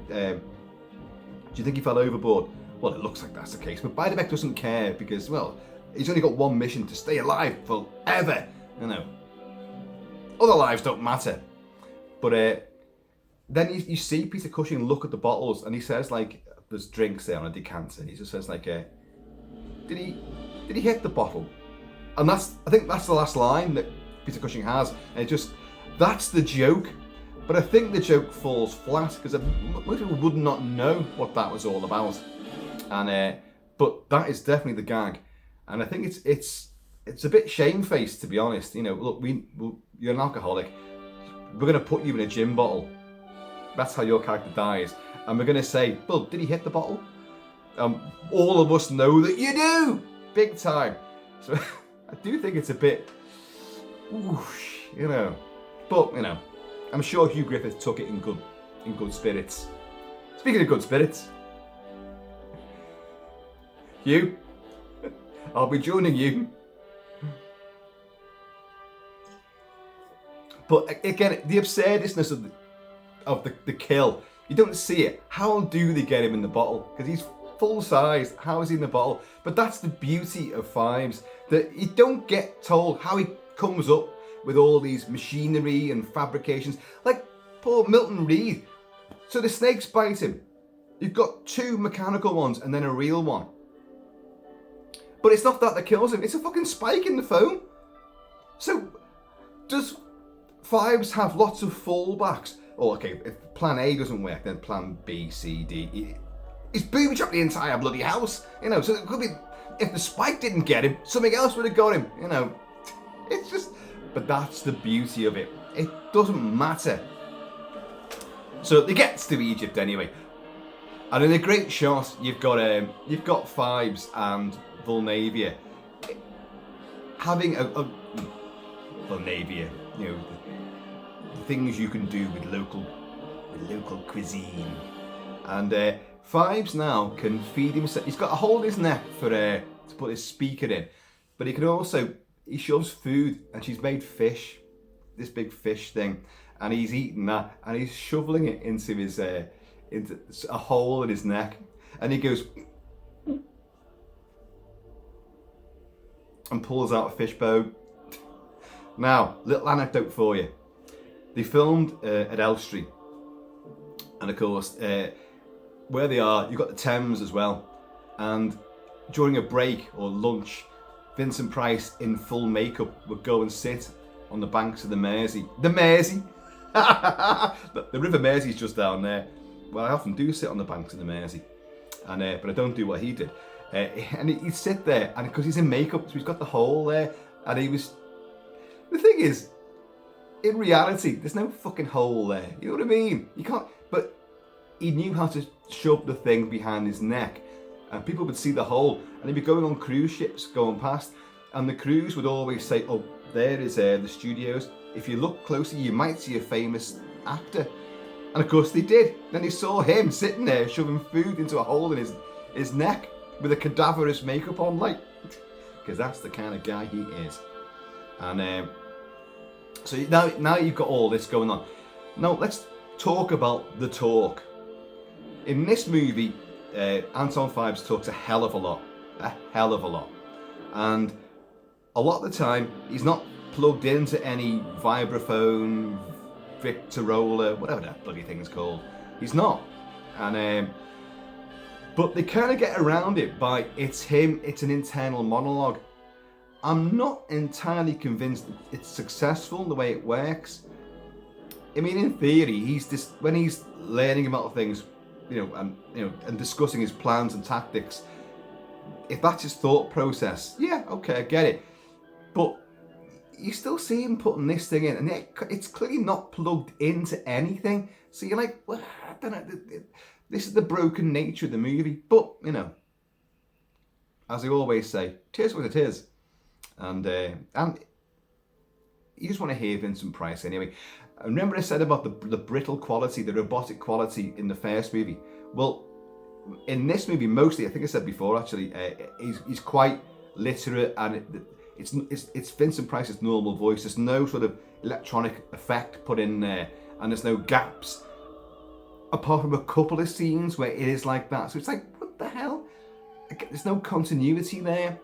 you think he fell overboard? Well, it looks like that's the case, but Beiderbecke doesn't care because, well, he's only got one mission: to stay alive forever. Other lives don't matter. But then you see Peter Cushing look at the bottles, and he says, like, there's drinks there on a decanter. He just says, like, did he hit the bottle? And I think that's the last line that Peter Cushing has, and that's the joke. But I think the joke falls flat because most people would not know what that was all about. And but that is definitely the gag, and I think it's a bit shamefaced, to be honest. Look, you're an alcoholic. We're going to put you in a gin bottle. That's how your character dies, and we're going to say, well, did he hit the bottle? All of us know that you do, big time. So I do think it's a bit, whoosh, but I'm sure Hugh Griffith took it in good spirits. Speaking of good spirits, Hugh, I'll be joining you. But again, the absurdness of the kill, you don't see it. How do they get him in the bottle? Because he's full size. How is he in the bottle? But that's the beauty of Phibes, that you don't get told how he comes up with all these machinery and fabrications. Like poor Milton Reed. So the snakes bite him. You've got two mechanical ones and then a real one. But it's not that kills him. It's a fucking spike in the foam. So does Phibes have lots of fallbacks? Oh, okay, if plan A doesn't work, then plan B, C, D. He's booby trapped the entire bloody house. So it could be, if the spike didn't get him, something else would have got him. It's just, but that's the beauty of it. It doesn't matter. So he gets to Egypt anyway. And in a great shot, you've got Phibes and Vulnavia having a Vulnavia, the things you can do with local cuisine. And Phibes now can feed himself. He's got to hold his neck to put his speaker in, but he shoves food, and she's made fish, this big fish thing, and he's eating that, and he's shoveling it into into a hole in his neck, and he goes and pulls out a fish bone. Now, little anecdote for you. They filmed at Elstree, and of course, where they are, you've got the Thames as well. And during a break or lunch, Vincent Price, in full makeup, would go and sit on the banks of the Mersey. The Mersey! The River Mersey's just down there. Well, I often do sit on the banks of the Mersey, and but I don't do what he did. And he'd sit there, and because he's in makeup, so he's got the hole there, and he was... The thing is, in reality, there's no fucking hole there. You know what I mean? You can't... But he knew how to shove the thing behind his neck, and people would see the hole, and he'd be going on cruise ships going past, and the crews would always say, oh, there is the studios. If you look closely, you might see a famous actor. And of course they did. Then they saw him sitting there shoving food into a hole in his neck with a cadaverous makeup on, like, because that's the kind of guy he is. And so now you've got all this going on. Now let's talk about the talk. In this movie, Anton Phibes talks a hell of a lot. And a lot of the time, he's not plugged into any vibraphone, Victorola, whatever that bloody thing's called. He's not. And but they kind of get around it by, it's him, it's an internal monologue. I'm not entirely convinced it's successful the way it works. I mean, in theory, when he's learning about things, and discussing his plans and tactics. If that's his thought process, yeah, okay, I get it. But you still see him putting this thing in, and it's clearly not plugged into anything. So you're like, well, I don't know. This is the broken nature of the movie. But, as I always say, it is what it is. And you just want to hear Vincent Price anyway. Remember I said about the brittle quality, the robotic quality in the first movie? Well, in this movie, mostly, I think I said before actually, he's quite literate, and it's Vincent Price's normal voice. There's no sort of electronic effect put in there, and there's no gaps, apart from a couple of scenes where it is like that. So it's like, what the hell? There's no continuity there.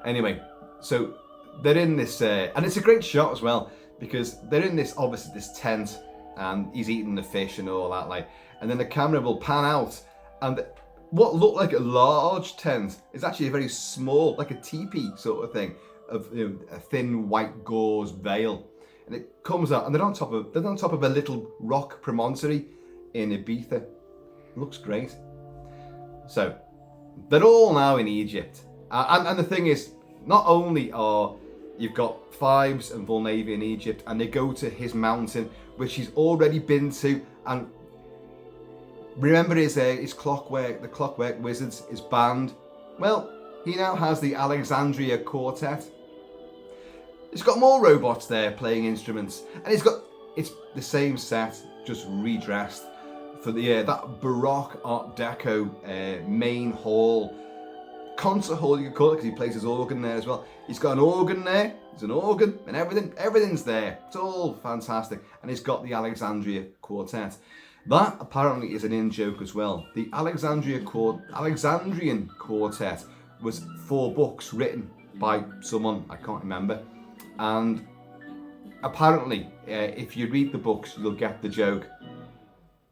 Anyway, so they're in this, and it's a great shot as well, because they're in this, obviously this tent, and he's eating the fish and all that, like, and then the camera will pan out, and what looked like a large tent is actually a very small, like a teepee sort of thing, of a thin white gauze veil, and it comes out, and they're on top of a little rock promontory in Ibiza. It looks great. So they're all now in Egypt, and the thing is, not only are you've got Phibes and Vulnavia in Egypt, and they go to his mountain, which he's already been to, and remember his clockwork, the Clockwork Wizards, his band. Well, he now has the Alexandria Quartet. He's got more robots there playing instruments, and it's the same set, just redressed for the that Baroque Art Deco main hall. Concert hall, you could call it, because he plays his organ there as well. He's got an organ there, there's an organ, and everything's there. It's all fantastic. And he's got the Alexandria Quartet. That apparently is an in-joke as well. The Alexandrian Quartet was 4 books written by someone, I can't remember. And apparently, if you read the books, you'll get the joke.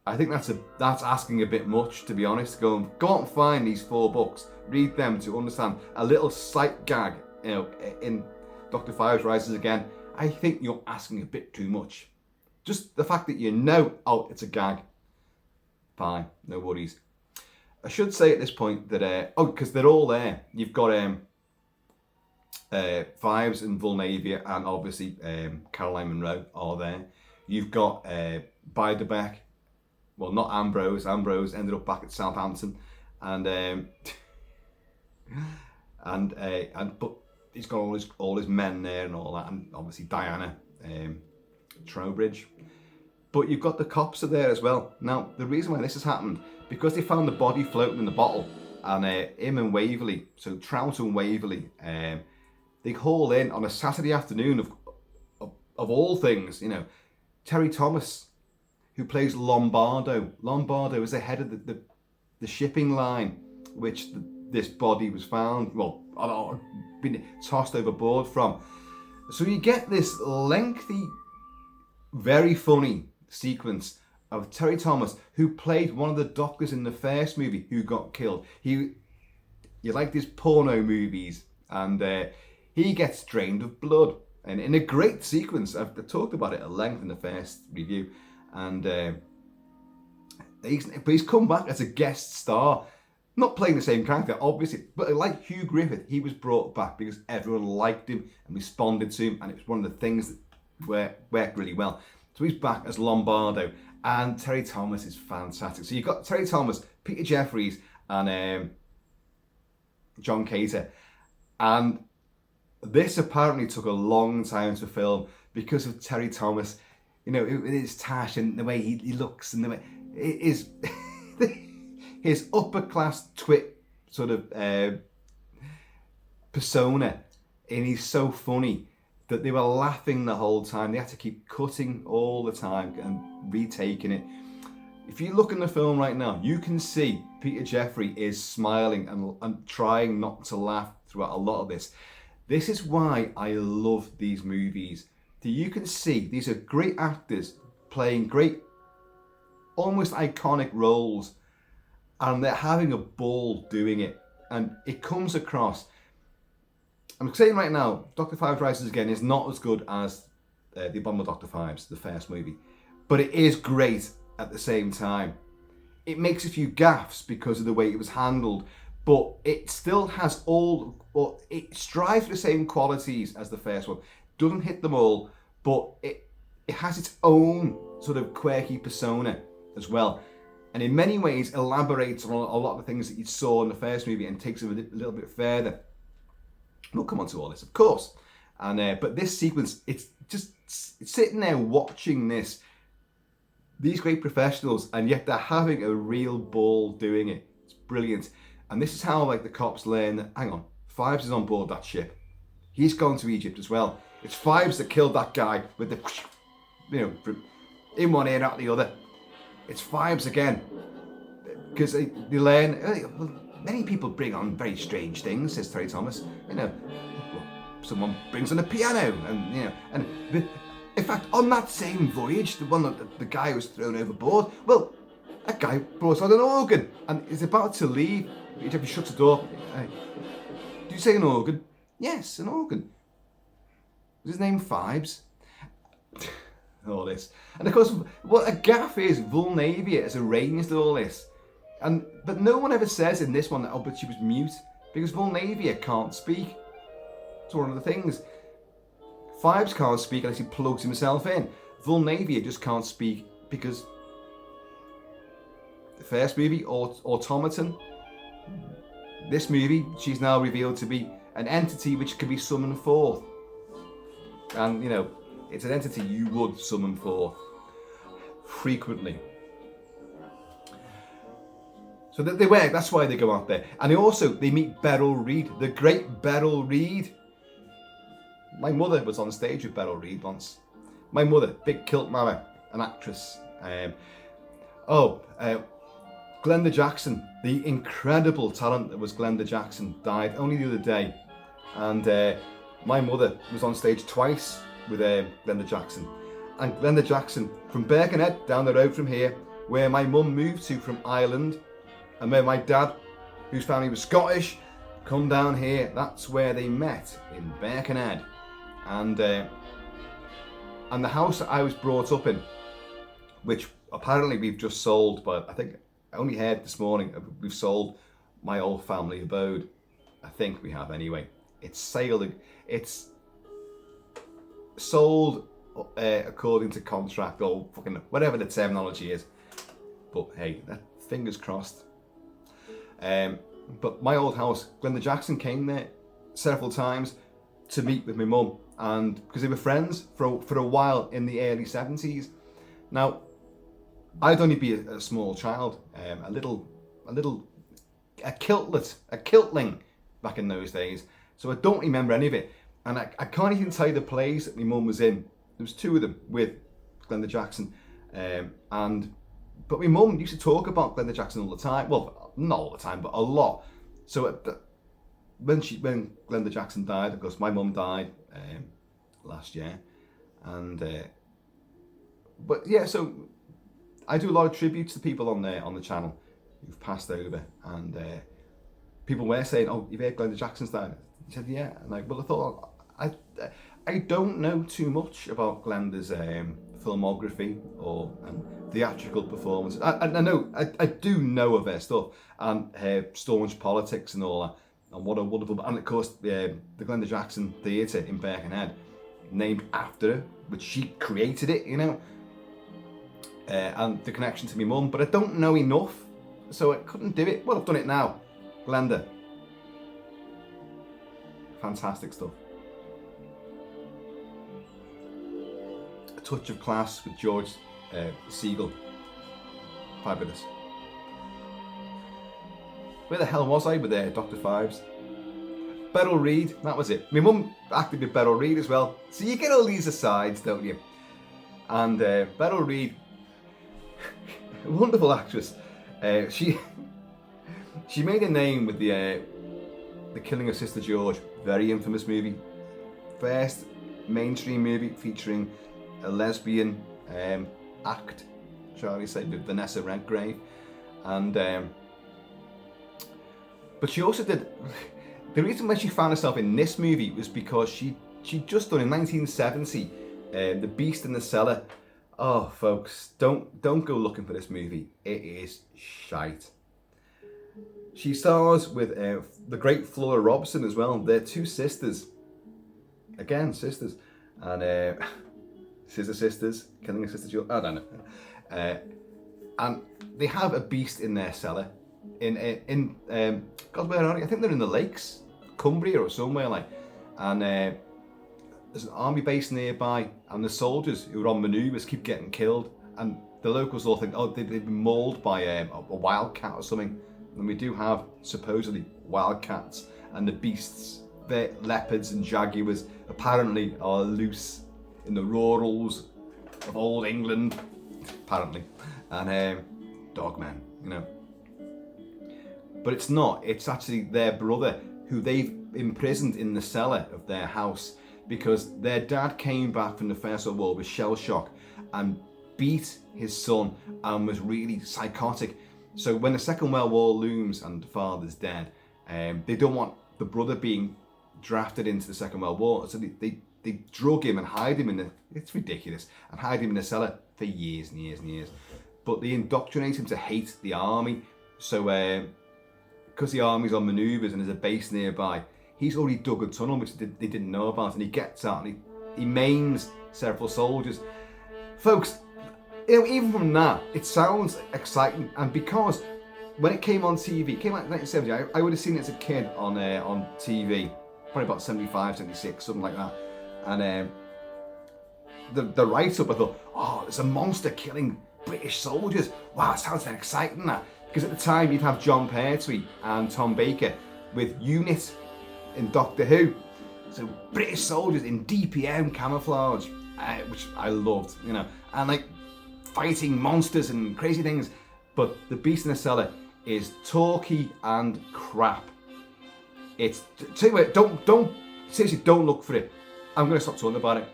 I think that's asking a bit much, to be honest. Go out and find these 4 books, read them to understand a little sight gag, in Dr. Phibes Rises Again. I think you're asking a bit too much. Just the fact that oh, it's a gag. Fine, no worries. I should say at this point that, because they're all there. You've got Phibes and Vulnavia, and obviously Caroline Munro are there. You've got Beiderbecke. Well, not Ambrose. Ambrose ended up back at Southampton, and but he's got all his men there and all that, and obviously Diana Trowbridge. But you've got the cops are there as well. Now, the reason why this has happened, because they found the body floating in the bottle, and him and Waverley, so Trout and Waverley, they haul in on a Saturday afternoon of all things, Terry Thomas, who plays Lombardo. Lombardo is the head of the shipping line, which this body was found, been tossed overboard from. So you get this lengthy, very funny sequence of Terry Thomas, who played one of the doctors in the first movie who got killed. You like these porno movies, and he gets drained of blood, and in a great sequence. I've talked about it at length in the first review, and he's come back as a guest star, not playing the same character obviously, but like Hugh Griffith, he was brought back because everyone liked him and responded to him, and it was one of the things that worked really well. So he's back as Lombardo, and Terry Thomas is fantastic. So you've got Terry Thomas, Peter Jeffries, and John Cater, and this apparently took a long time to film because of Terry Thomas, his tash and the way he looks, and the way it is his upper class twit sort of persona, and he's so funny that they were laughing the whole time. They had to keep cutting all the time and retaking it. If you look in the film right now, you can see Peter Jeffrey is smiling and trying not to laugh throughout a lot of this. This is why I love these movies. You can see these are great actors playing great, almost iconic roles, and they're having a ball doing it, and it comes across. I'm saying right now, Dr. Phibes Rises Again is not as good as The Abominable Dr. Phibes, the first movie. But it is great at the same time. It makes a few gaffes because of the way it was handled, but it still has it strives for the same qualities as the first one. Doesn't hit them all, but it has its own sort of quirky persona as well. And in many ways elaborates on a lot of the things that you saw in the first movie and takes them a little bit further. We'll come on to all this, of course. And but this sequence, it's sitting there watching these great professionals, and yet they're having a real ball doing it. It's brilliant. And this is how like the cops learn that, hang on, Phibes is on board that ship. He's gone to Egypt as well. It's Phibes that killed that guy with the, in one ear, out the other. It's Phibes again. Because they learn, many people bring on very strange things, says Terry Thomas. Someone brings on a piano, and in fact, on that same voyage, the one that the guy was thrown overboard, well, that guy brought on an organ, and is about to leave. He shuts the door. Hey, did you say an organ? Yes, an organ. Was his name Phibes? All this. And of course, what a gaff is, Vulnavia has arranged all this. But no one ever says in this one that, but she was mute, because Vulnavia can't speak. It's one of the things. Phibes can't speak unless he plugs himself in. Vulnavia just can't speak because the first movie, automaton. This movie, she's now revealed to be an entity which can be summoned forth. And, it's an entity you would summon forth frequently. So they work, that's why they go out there. And they meet Beryl Reid, the great Beryl Reid. My mother was on stage with Beryl Reid once. My mother, big Kilt-Man, an actress. Glenda Jackson, the incredible talent that was Glenda Jackson, died only the other day. And my mother was on stage twice with Glenda Jackson. And Glenda Jackson, from Birkenhead, down the road from here, where my mum moved to from Ireland, and where my dad, whose family was Scottish, come down here, that's where they met, in Birkenhead. And the house that I was brought up in, which apparently we've just sold, but I think I only heard this morning we've sold my old family abode. I think we have anyway. It's sold according to contract, or fucking whatever the terminology is. But hey, fingers crossed. But my old house, Glenda Jackson came there several times to meet with my mum, and because they were friends for a while in the early 70s. Now, I'd only be a small child, a kiltling back in those days, so I don't remember any of it, and I can't even tell you the plays that my mum was in. There was two of them with Glenda Jackson, but my mum used to talk about Glenda Jackson all the time. Well, not all the time, but a lot. So when Glenda Jackson died, of course, my mum died last year, and but yeah, so I do a lot of tributes to people on the channel who've passed over, and people were saying, "Oh, you've heard Glenda Jackson's died?" I said, "Yeah," and I thought I don't know too much about Glenda's filmography or theatrical performance. I do know of her stuff and her staunch politics and all that, and what a wonderful, and of course the Glenda Jackson Theatre in Birkenhead, named after her, which she created it, and the connection to my mum, but I don't know enough, so I couldn't do it. Well, I've done it now. Glenda, fantastic stuff. A Touch of Class with George Siegel, fabulous. Where the hell was I with Dr. Phibes? Beryl Reid, that was it. My mum acted with Beryl Reid as well, so you get all these asides, don't you? And Beryl Reid, wonderful actress. She made a name with the Killing of Sister George, very infamous movie, first mainstream movie featuring a lesbian act, shall we say, with Vanessa Redgrave, and but she also did. The reason why she found herself in this movie was because she just done in 1970 The Beast in the Cellar. Oh, folks, don't go looking for this movie. It is shite. She stars with the great Flora Robson as well. They're two sisters. Again, sisters. And scissor sisters, killing a sister. I don't know. And they have a beast in their cellar. God, where are they? I think they're in the lakes, Cumbria or somewhere like. And there's an army base nearby, and the soldiers who are on manoeuvres keep getting killed. And the locals all think, oh, they've been mauled by a wildcat or something. And we do have supposedly wildcats, and the beasts, the leopards and jaguars, apparently are loose in the rurals of old England, apparently, and dogmen, you know. But it's not. It's actually their brother who they've imprisoned in the cellar of their house because their dad came back from the First World War with shell shock and beat his son and was really psychotic. So when the Second World War looms and the father's dead, they don't want the brother being drafted into the Second World War. So they drug him and hide him in the, it's ridiculous, and hide him in the cellar for years and years and years. But they indoctrinate him to hate the army. So because the army's on manoeuvres and there's a base nearby, he's already dug a tunnel which they didn't know about, and he gets out and he maims several soldiers. Folks, you know, even from that, it sounds exciting, and because when it came on TV, it came out in 1970, I would have seen it as a kid on TV, probably about 75, 76, something like that. And the write-up, I thought, oh, there's a monster killing British soldiers. Wow, it sounds very exciting, that. Because at the time, you'd have John Pertwee and Tom Baker with Unit in Doctor Who. So British soldiers in DPM camouflage, which I loved, you know, and like fighting monsters and crazy things. But The Beast in the Cellar is talky and crap. It's, tell you what, seriously, don't look for it. I'm going to stop talking about it.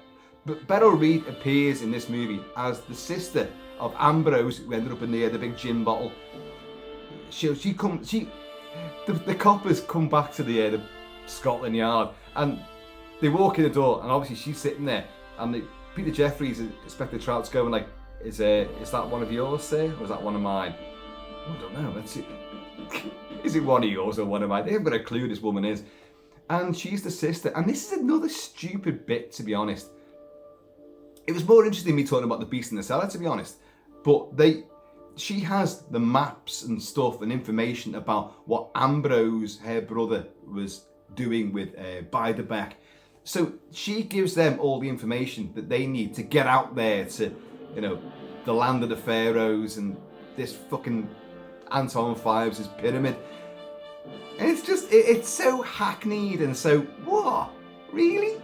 But Beryl Reid appears in this movie as the sister of Ambrose, who ended up in the big gin bottle. The coppers come back to the Scotland Yard, and they walk in the door, and obviously she's sitting there, and Peter Jeffries, Inspector Trout's going like, is that one of yours, sir, or is that one of mine? Oh, I don't know. Let's see. Is it one of yours or one of mine? They haven't got a clue who this woman is. And she's the sister. And this is another stupid bit, to be honest. It was more interesting me talking about The Beast in the Cellar, to be honest. But she has the maps and stuff and information about what Ambrose, her brother, was doing with Beiderbecke. So she gives them all the information that they need to get out there to, you know, the land of the pharaohs and this fucking Anton Phibes' pyramid. And it's just, it's so hackneyed and so, what? Really?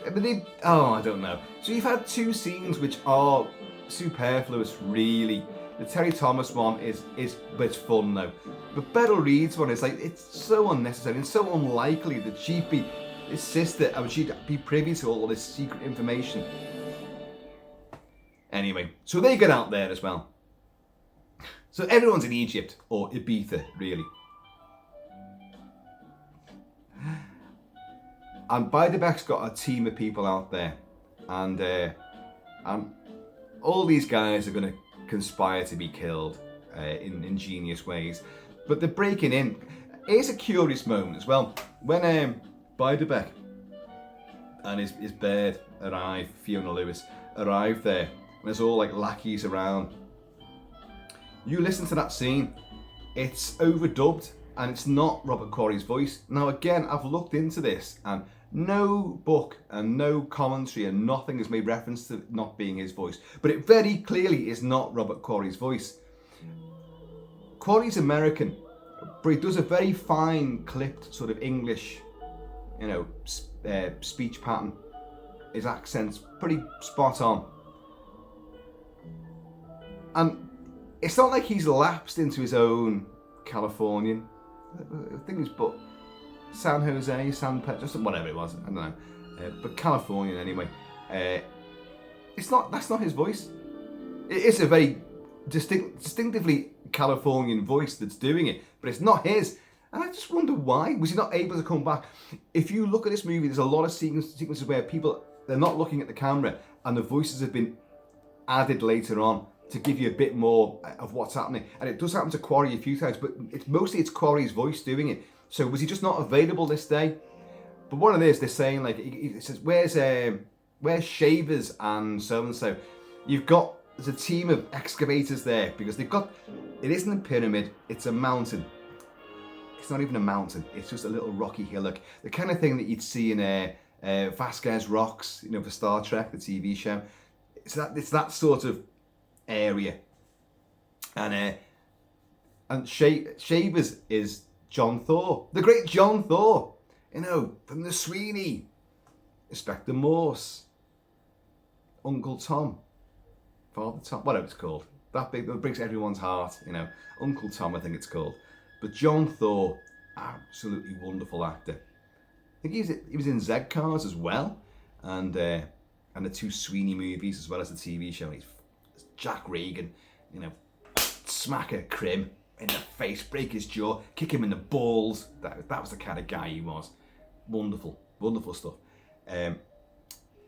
But I don't know. So you've had two scenes which are superfluous, really. The Terry Thomas one is but it's fun though. But Beryl Reid's one is like, it's so unnecessary and so unlikely that she'd be his sister and she'd be privy to all this secret information. Anyway, so they get out there as well. So everyone's in Egypt, or Ibiza, really. And Beiderbecke's got a team of people out there, and all these guys are going to conspire to be killed in ingenious ways. But they're breaking in. Here's a curious moment as well. When Beiderbecke and his bird arrive, Fiona Lewis, arrive there, and there's all like lackeys around. You listen to that scene, it's overdubbed and it's not Robert Quarry's voice. Now again, I've looked into this and no book and no commentary and nothing has made reference to it not being his voice. But it very clearly is not Robert Quarry's voice. Quarry's American, but he does a very fine clipped sort of English, you know, speech pattern. His accent's pretty spot on. And it's not like he's lapsed into his own Californian. I think it's but San Jose, San Pedro, just whatever it was. I don't know, but Californian anyway. That's not his voice. It is a very distinctively Californian voice that's doing it, but it's not his. And I just wonder why was he not able to come back? If you look at this movie, there's a lot of sequences where people they're not looking at the camera, and the voices have been added later on to give you a bit more of what's happening. And it does happen to Quarry a few times, but it's mostly Quarry's voice doing it. So was he just not available this day? But what it is, they're saying, like, it says, where's Shavers and so? There's a team of excavators there, because it isn't a pyramid, it's a mountain. It's not even a mountain, it's just a little rocky hillock. The kind of thing that you'd see in Vasquez Rocks, for Star Trek, the TV show. It's that sort of area. And Shavers is John Thor, the great John Thor, from the Sweeney, Inspector Morse, Uncle Tom, Father Tom, whatever it's called. That breaks everyone's heart, Uncle Tom, I think it's called. But John Thor, absolutely wonderful actor. I think he was in Z Cars as well, and the two Sweeney movies as well as the TV show. He's Jack Reagan, smack a Crim in the face, break his jaw, kick him in the balls. That was the kind of guy he was. Wonderful, wonderful stuff. And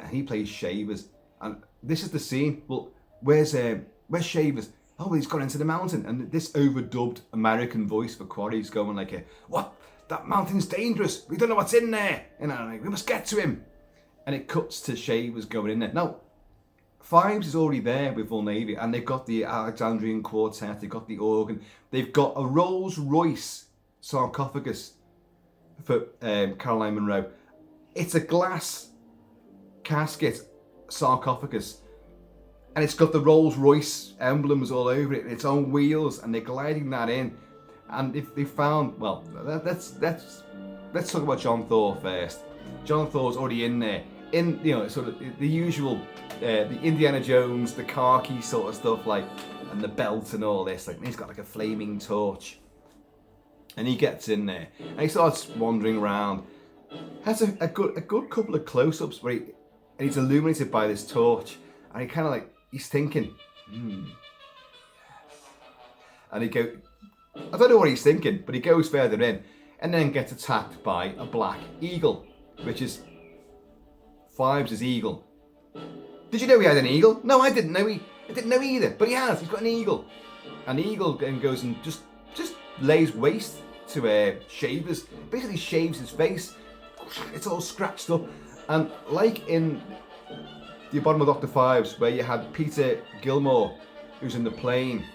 he plays Shavers, and this is the scene. Well, where's Shavers? Oh, he's gone into the mountain, and this overdubbed American voice for Quarry's going like, "What? That mountain's dangerous. We don't know what's in there. We must get to him." And it cuts to Shavers going in there. Now, Phibes is already there with Full Navy, and they've got the Alexandrian Quartet, they've got the organ, they've got a Rolls Royce sarcophagus for Caroline Munro. It's a glass casket sarcophagus, and it's got the Rolls Royce emblems all over it, and it's on wheels, and they're gliding that in. And if they found, well, let's talk about John Thor first. John Thor's already in there, sort of the usual, the Indiana Jones, the khaki sort of stuff, like, and the belt and all this. Like, he's got like a flaming torch, and he gets in there, and he starts wandering around. Has a good couple of close-ups where he's illuminated by this torch, and he kind of like, he's thinking, yes. And I don't know what he's thinking, but he goes further in, and then gets attacked by a black eagle, which is Phibes' eagle. Did you know he had an eagle? No, I didn't know. I didn't know either, but he has. He's got an eagle. And the eagle then goes and just lays waste to Shavers. Basically shaves his face. It's all scratched up. And like in The Abominable Dr. Phibes, where you had Peter Gilmore, who's in the plane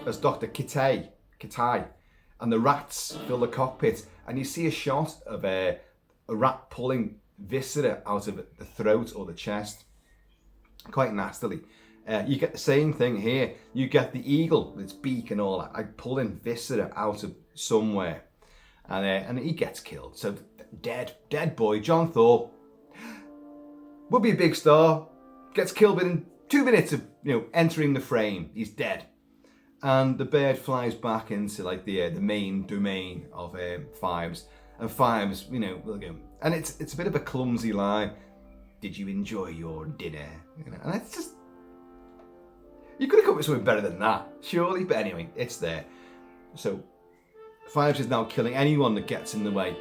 as Dr. Kitai, and the rats fill the cockpit, and you see a shot of a rat pulling viscera out of the throat or the chest, quite nastily. You get the same thing here. You get the eagle, its beak and all that, like pulling viscera out of somewhere, and he gets killed. So dead boy John Thor would be a big star, gets killed within 2 minutes of entering the frame. He's dead. And the bird flies back into like the main domain of Phibes, and Phibes, will go. And it's a bit of a clumsy line. Did you enjoy your dinner? And it's just, you could have come up with something better than that, surely. But anyway, it's there. So Phibes is now killing anyone that gets in the way,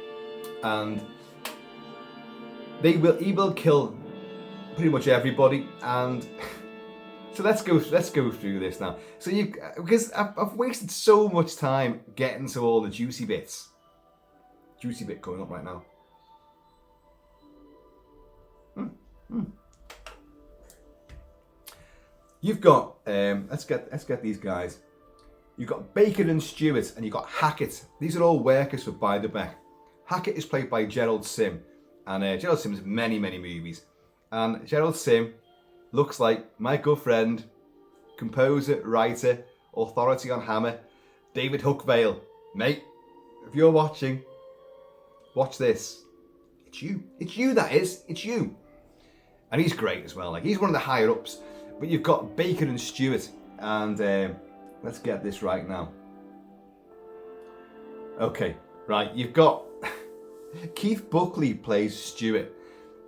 and he will kill pretty much everybody. And so let's go through this now. So because I've wasted so much time getting to all the juicy bits. Juicy bit coming up right now. You've got let's get these guys. You've got Bacon and Stewart, and you've got Hackett. These are all workers for Beiderbecke. Hackett is played by Gerald Sim, and Gerald Sim's in many movies. And Gerald Sim looks like my good friend, composer, writer, authority on Hammer, David Hookvale. Mate, if you're watching, watch this. It's you. It's you, that is. It's you. And he's great as well. Like, he's one of the higher ups. But you've got Bacon and Stewart. And let's get this right now. Okay, right. You've got Keith Buckley plays Stewart.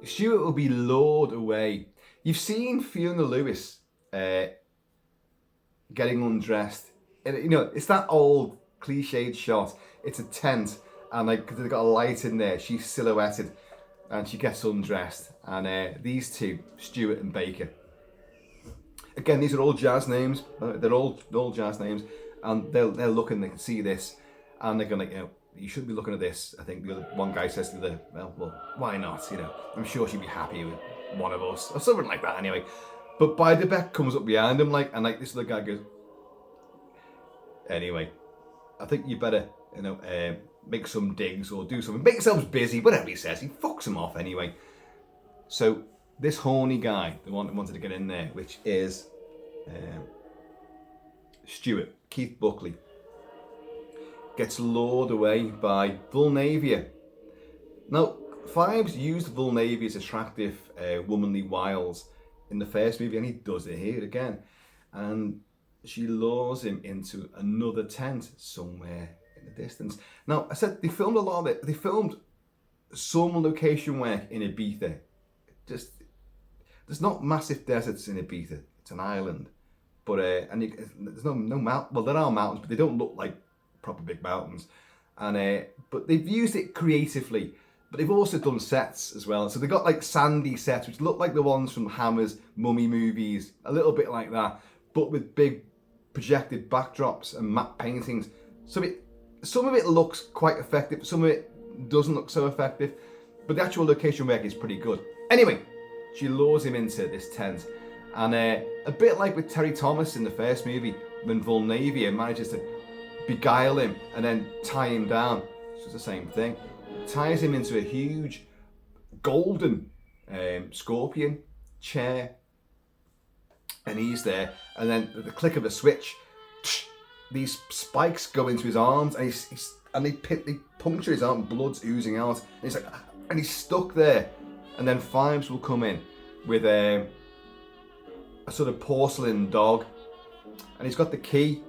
Stewart will be lured away. You've seen Fiona Lewis getting undressed. And, it's that old cliched shot. It's a tent, and like they've got a light in there. She's silhouetted. and she gets undressed, and these two, Stuart and Baker. Again, these are all jazz names. They're all jazz names, and they're looking. They can see this, and they're going to, you shouldn't be looking at this. I think the other one guy says to the, well, why not? I'm sure she'd be happy with one of us, or something like that. Anyway, but Beiderbecke comes up behind him, and this other guy goes, anyway, I think you better, make some digs or do something. Make yourselves busy, whatever he says. He fucks him off anyway. So this horny guy, the one that wanted to get in there, which is Stuart, Keith Buckley, gets lured away by Vulnavia. Now, Phibes used Vulnavia's attractive womanly wiles in the first movie, and he does it here again. And she lures him into another tent somewhere in the distance. Now, I said they filmed a lot of it. They filmed some location work in Ibiza. There's not massive deserts in Ibiza. It's an island, but there's no mountain. Well, there are mountains, but they don't look like proper big mountains. And but they've used it creatively. But they've also done sets as well. So they've got like sandy sets, which look like the ones from Hammer's Mummy movies, a little bit like that, but with big projected backdrops and matte paintings. So some of it looks quite effective, some of it doesn't look so effective, but the actual location work is pretty good. Anyway, she lures him into this tent, and a bit like with Terry Thomas in the first movie, when Vulnavia manages to beguile him and then tie him down, it's the same thing. Ties him into a huge golden scorpion chair, and he's there, and then at the click of a switch, these spikes go into his arms, and they puncture his arm, blood's oozing out, and he's stuck there. And then Phibes will come in with a sort of porcelain dog, and he's got the key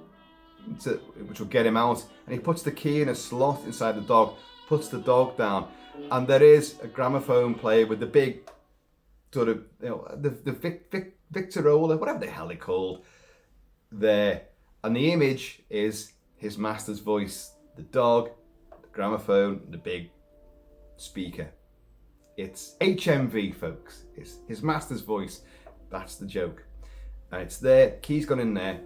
which will get him out, and he puts the key in a slot inside the dog, puts the dog down, and there is a gramophone player with the big sort of, the Victorola, whatever the hell they're called, there. And the image is his master's voice, the dog, the gramophone, the big speaker. It's HMV, folks. It's his master's voice. That's the joke. And it's there, key's gone in there,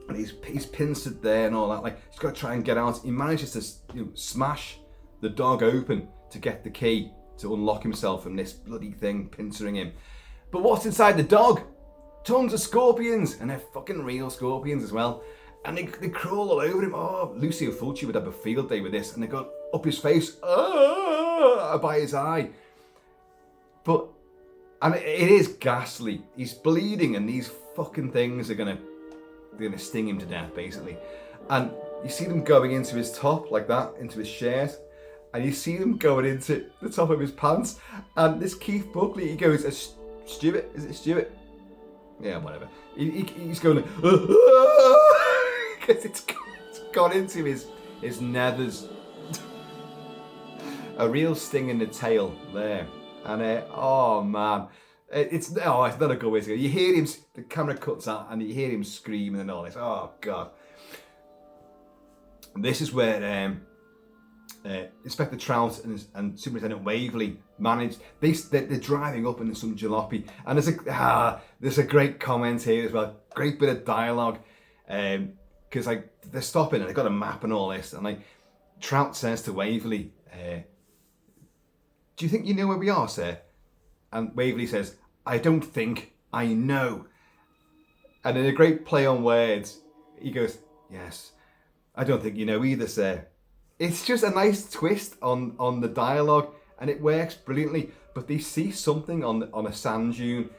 and he's pincered there and all that. He's got to try and get out. He manages to smash the dog open to get the key to unlock himself from this bloody thing pincering him. But what's inside the dog? Tons of scorpions, and they're fucking real scorpions as well. And they crawl all over him. Oh, Lucio Fulci would have a field day with this, and they go up his face, by his eye. And it is ghastly. He's bleeding, and these fucking things are gonna sting him to death, basically. And you see them going into his top like that, into his shirt, and you see them going into the top of his pants. And this Keith Buckley, he goes, Stuart, is it Stuart? Yeah, whatever. He's going, because it's gone into his nethers. A real sting in the tail there. And oh man, it's not a good way to go. You hear him, the camera cuts out, and you hear him screaming and all this. Oh god. This is where Inspector Trout and Superintendent Waverley managed. They're driving up into some jalopy, and there's a great comment here as well. Great bit of dialogue, because they're stopping and they've got a map and all this, and Trout says to Waverley, "Do you think you know where we are, sir?" And Waverley says, "I don't think, I know." And in a great play on words, he goes, "Yes, I don't think you know either, sir." It's just a nice twist on the dialogue, and it works brilliantly. But they see something on a sand dune,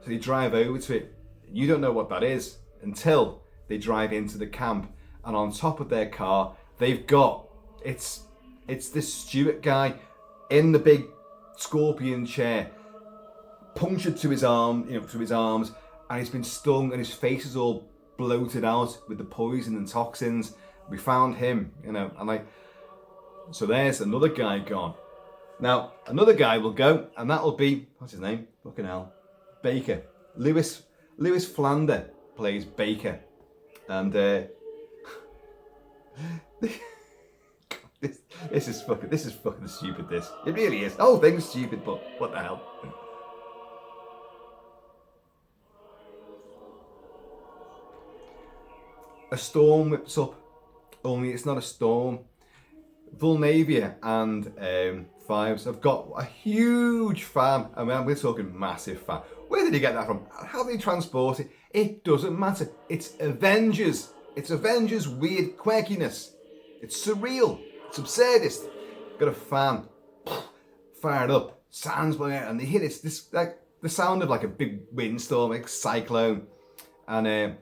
so they drive over to it. You don't know what that is until they drive into the camp, and on top of their car, they've got it's this Stuart guy in the big scorpion chair, punctured to his arm, to his arms, and he's been stung, and his face is all bloated out with the poison and toxins. We found him, and so there's another guy gone. Now, another guy will go, and that'll be, what's his name? Fucking hell. Baker. Lewis Flander plays Baker. And, This is fucking stupid. It really is. The whole thing's stupid, but what the hell? A storm whips up, only it's not a storm. Vulnavia and Phibes have got a huge fan. I mean, we're talking massive fan. Where did he get that from? How did he transport it? It doesn't matter. It's Avengers. It's Avengers' weird quirkiness. It's surreal. It's absurdist. Got a fan. Fired up. Sounds blowing out, and they hit it. This like the sound of like a big windstorm, like cyclone. And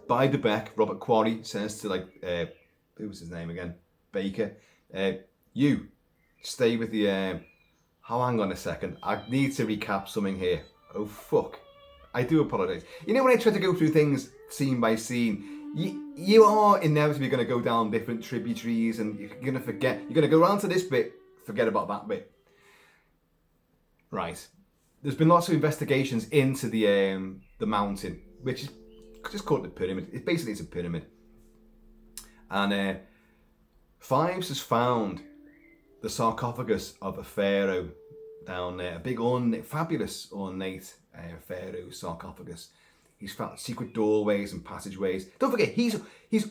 by the beck, Robert Quarry says to who was his name again? Baker. You stay with the. Oh, hang on a second. I need to recap something here. Oh fuck. I do apologise. You know when I try to go through things scene by scene, you are inevitably going to go down different tributaries, and you're going to forget. You're going to go around to this bit, forget about that bit. Right. There's been lots of investigations into the mountain, which is just called the pyramid. It's a pyramid, and Phibes has found the sarcophagus of a pharaoh down there, a big fabulous ornate pharaoh sarcophagus. He's found secret doorways and passageways. Don't forget, he's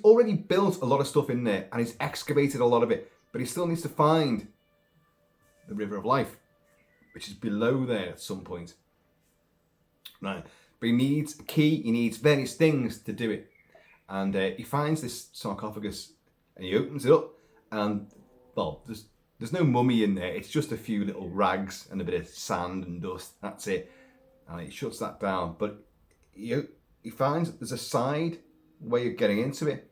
already built a lot of stuff in there, and he's excavated a lot of it, but he still needs to find the River of Life, which is below there at some point. Right, but he needs a key, he needs various things to do it. And he finds this sarcophagus, and he opens it up, and, well, there's no mummy in there, it's just a few little rags and a bit of sand and dust, that's it. And he shuts that down, but he finds there's a side way of getting into it,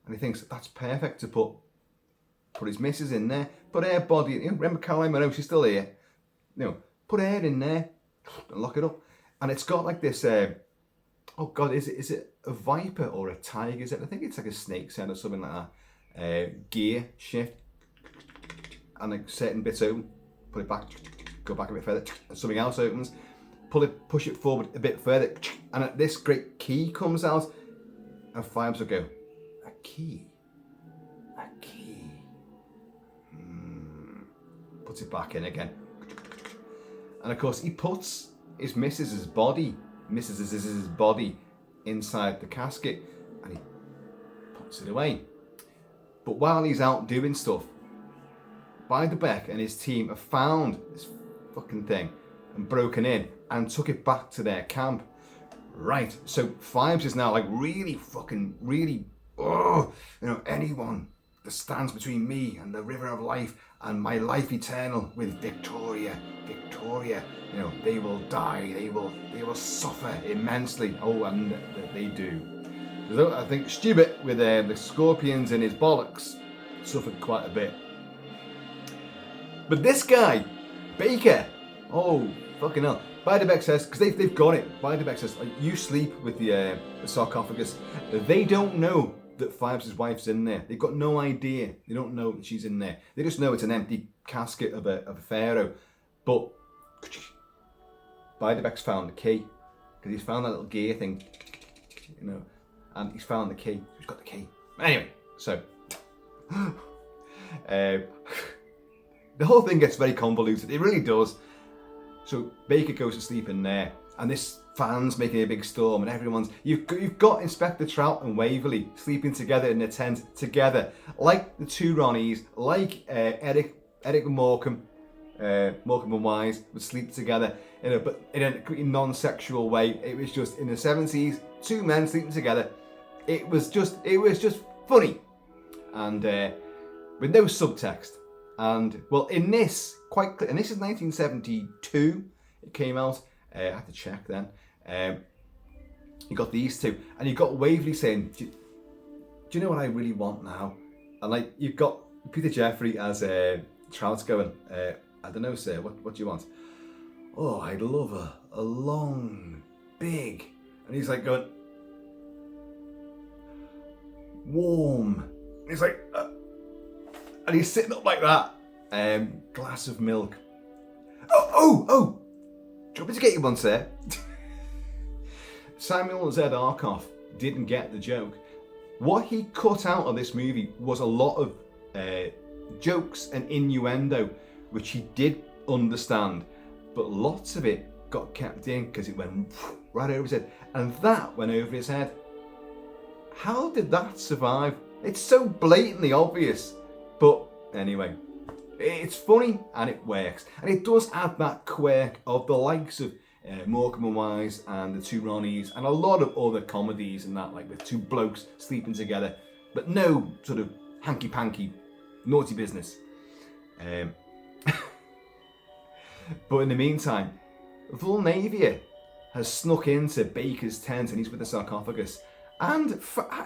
and he thinks that's perfect to put his missus in there, put her body, remember Caroline Monroe, she's still here, put her in there and lock it up. And it's got like this, oh god, is it a viper or a tiger? I think it's like a snake's head or something like that. Gear shift, and like certain bits open, put it back, go back a bit further, and something else opens. Push it forward a bit further, and this great key comes out, and Phibes will go, a key. Puts it back in again, and of course he puts his missus's body inside the casket, and he puts it away. But while he's out doing stuff, By the Beck and his team have found this fucking thing and broken in and took it back to their camp. Right, so Phibes is now like really, anyone that stands between me and the River of Life and my life eternal with Victoria, they will die, they will suffer immensely. Oh, and they do. I think Stubit with the scorpions in his bollocks suffered quite a bit. But this guy, Baker, oh, fucking hell. By the Beck says, because they've got it, By the Beck says, you sleep with the sarcophagus. They don't know that Phibes' wife's in there. They've got no idea. They don't know that she's in there. They just know it's an empty casket of a pharaoh. But By the Beck's found the key, because he's found that little gear thing, and he's found the key. He's got the key. Anyway, so the whole thing gets very convoluted. It really does. So Baker goes to sleep in there, and this fan's making a big storm, and everyone's you've got Inspector Trout and Waverley sleeping together in a tent together, like the two Ronnies, like Eric and Morecambe and Wise would sleep together, but in a non-sexual way. It was just in the 70s, two men sleeping together. It was just funny, and with no subtext. And well, in this, quite clear, and this is 1972, it came out, I had to check then. You got these two, and you got Waverley saying, do you know what I really want now? And like, you've got Peter Jeffrey as Trout's going, I don't know, sir, what do you want? Oh, I'd love a long, big, and he's like going, warm. And he's like, and he's sitting up like that. Glass of milk. Oh! Do you want me to get you one, sir? Samuel Z. Arkoff didn't get the joke. What he cut out of this movie was a lot of jokes and innuendo, which he did understand, but lots of it got kept in because it went right over his head, and that went over his head. How did that survive? It's so blatantly obvious, but anyway, it's funny and it works, and it does add that quirk of the likes of Morecambe and Wise and The Two Ronnies and a lot of other comedies and that, like with two blokes sleeping together, but no sort of hanky-panky naughty business. But in the meantime, Vulnavia has snuck into Baker's tent and he's with the sarcophagus. And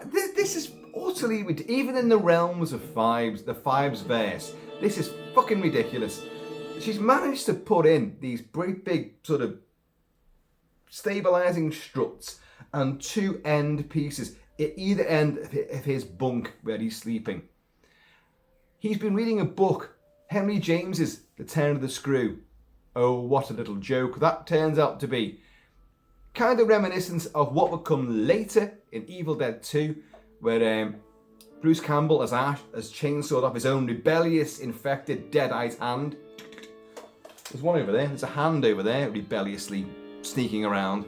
this is utterly ridiculous. Even in the realms of Phibes, the Phibes verse, this is fucking ridiculous. She's managed to put in these great big sort of stabilising struts and two end pieces at either end of his bunk where he's sleeping. He's been reading a book, Henry James's The Turn of the Screw. Oh, what a little joke that turns out to be. Kind of reminiscent of what would come later in Evil Dead 2, where Bruce Campbell as Ash has chainsawed off his own rebellious, infected, dead-eyed hand. There's one over there. There's a hand over there rebelliously sneaking around.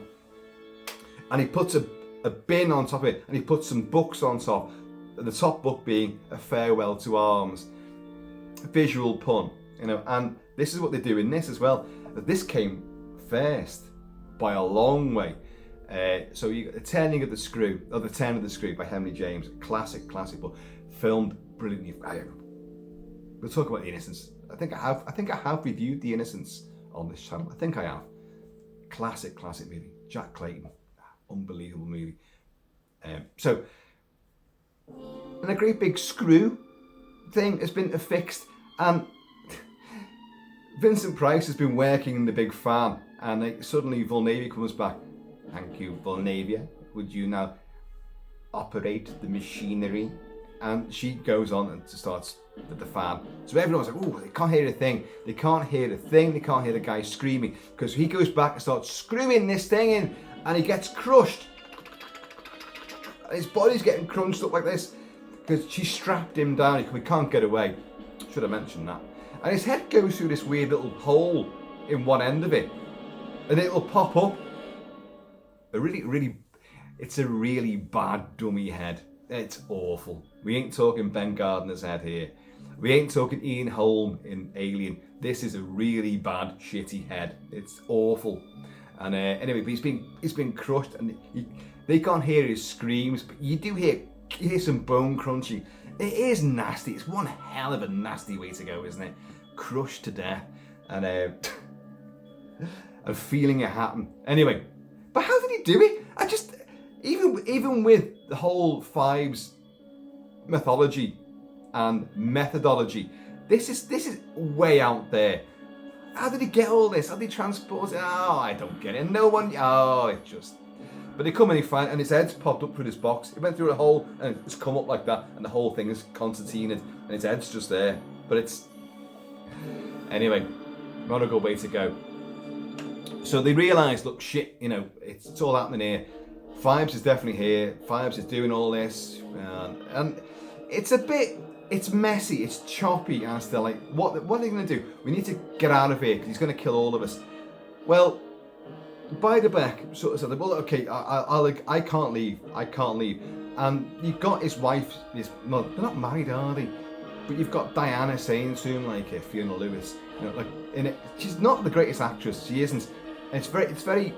And he puts a bin on top of it, and he puts some books on top. The top book being A Farewell to Arms. A visual pun, you know, and this is what they do in this as well. This came first by a long way. So you got The Turning of the Screw, or The Turn of the Screw by Henry James, classic book, filmed brilliantly. We'll talk about The Innocents. I think I have reviewed The Innocents on this channel. I think I have. Classic movie. Jack Clayton, unbelievable movie. And a great big screw thing has been affixed, and Vincent Price has been working in the big fan, and suddenly Vulnavia comes back. Thank you, Vulnavia. Would you now operate the machinery? And she goes on and starts with the fan. So everyone's like, oh, they can't hear a thing. They can't hear the guy screaming, because he goes back and starts screwing this thing in, and he gets crushed. And his body's getting crunched up like this, because she strapped him down. We can't get away. Should have mentioned that. And his head goes through this weird little hole in one end of it, and it'll pop up. It's a really bad dummy head. It's awful. We ain't talking Ben Gardner's head here. We ain't talking Ian Holm in Alien. This is a really bad, shitty head. It's awful. And anyway, but he's been crushed, and they can't hear his screams, but you do hear some bone crunching. It is nasty. It's one hell of a nasty way to go, isn't it? Crushed to death, and and feeling it happen. Anyway, but how did he do it? I just, even with the whole Phibes mythology and methodology, this is way out there. How did he get all this? How did he transport it? Oh, I don't get it. No one. Oh, it just. But they come in, he find, and his head's popped up through this box. It went through a hole and it's come up like that, and the whole thing is concertinaed, and his head's just there. But it's anyway, not a good way to go. So they realise, look, shit, you know, it's all happening here. Phibes is definitely here. Phibes is doing all this, and it's messy, it's choppy as to like what are they going to do? We need to get out of here because he's going to kill all of us. Well, Beiderbecke sort of said, well, okay, I can't leave. And you've got his wife. Well, they're not married, are they? But you've got Diana saying to him, like Fiona Lewis, you know, like in it. She's not the greatest actress. She isn't. And it's very.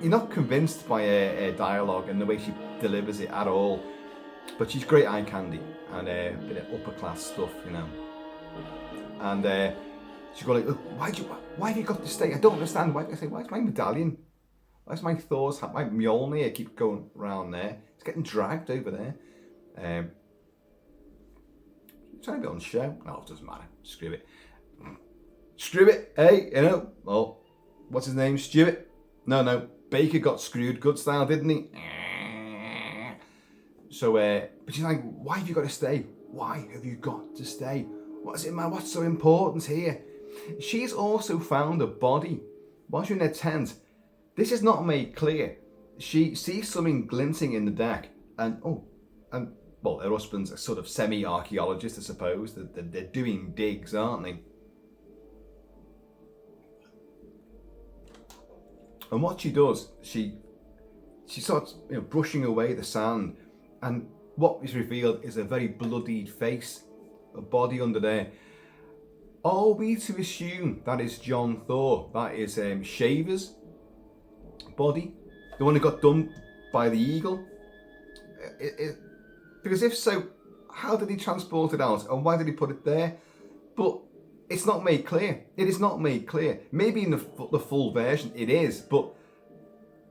You're not convinced by her dialogue and the way she delivers it at all. But she's great eye candy and a bit of upper class stuff, you know. And she's going like, why have you got to stay? I don't understand. Why's my medallion? Why's my Thor's hat? My Mjolnir keep going around there. It's getting dragged over there. Trying to be on the show. No, it doesn't matter. Screw it. Hey, you know. Oh, what's his name? Stuart? No. Baker got screwed good style, didn't he? So, but she's like, why have you got to stay? Why have you got to stay? What is it, man? What's so important here? She's also found a body while she's in her tent. This is not made clear. She sees something glinting in the deck, and well, her husband's a sort of semi-archaeologist, I suppose. They're doing digs, aren't they? And what she does, she starts, brushing away the sand, and what is revealed is a very bloodied face, a body under there. Are we to assume that is John Thor? That is Shaver's body, the one who got done by the eagle? Because if so, how did he transport it out, and why did he put it there? But it's not made clear. It is not made clear. Maybe in the full version it is, but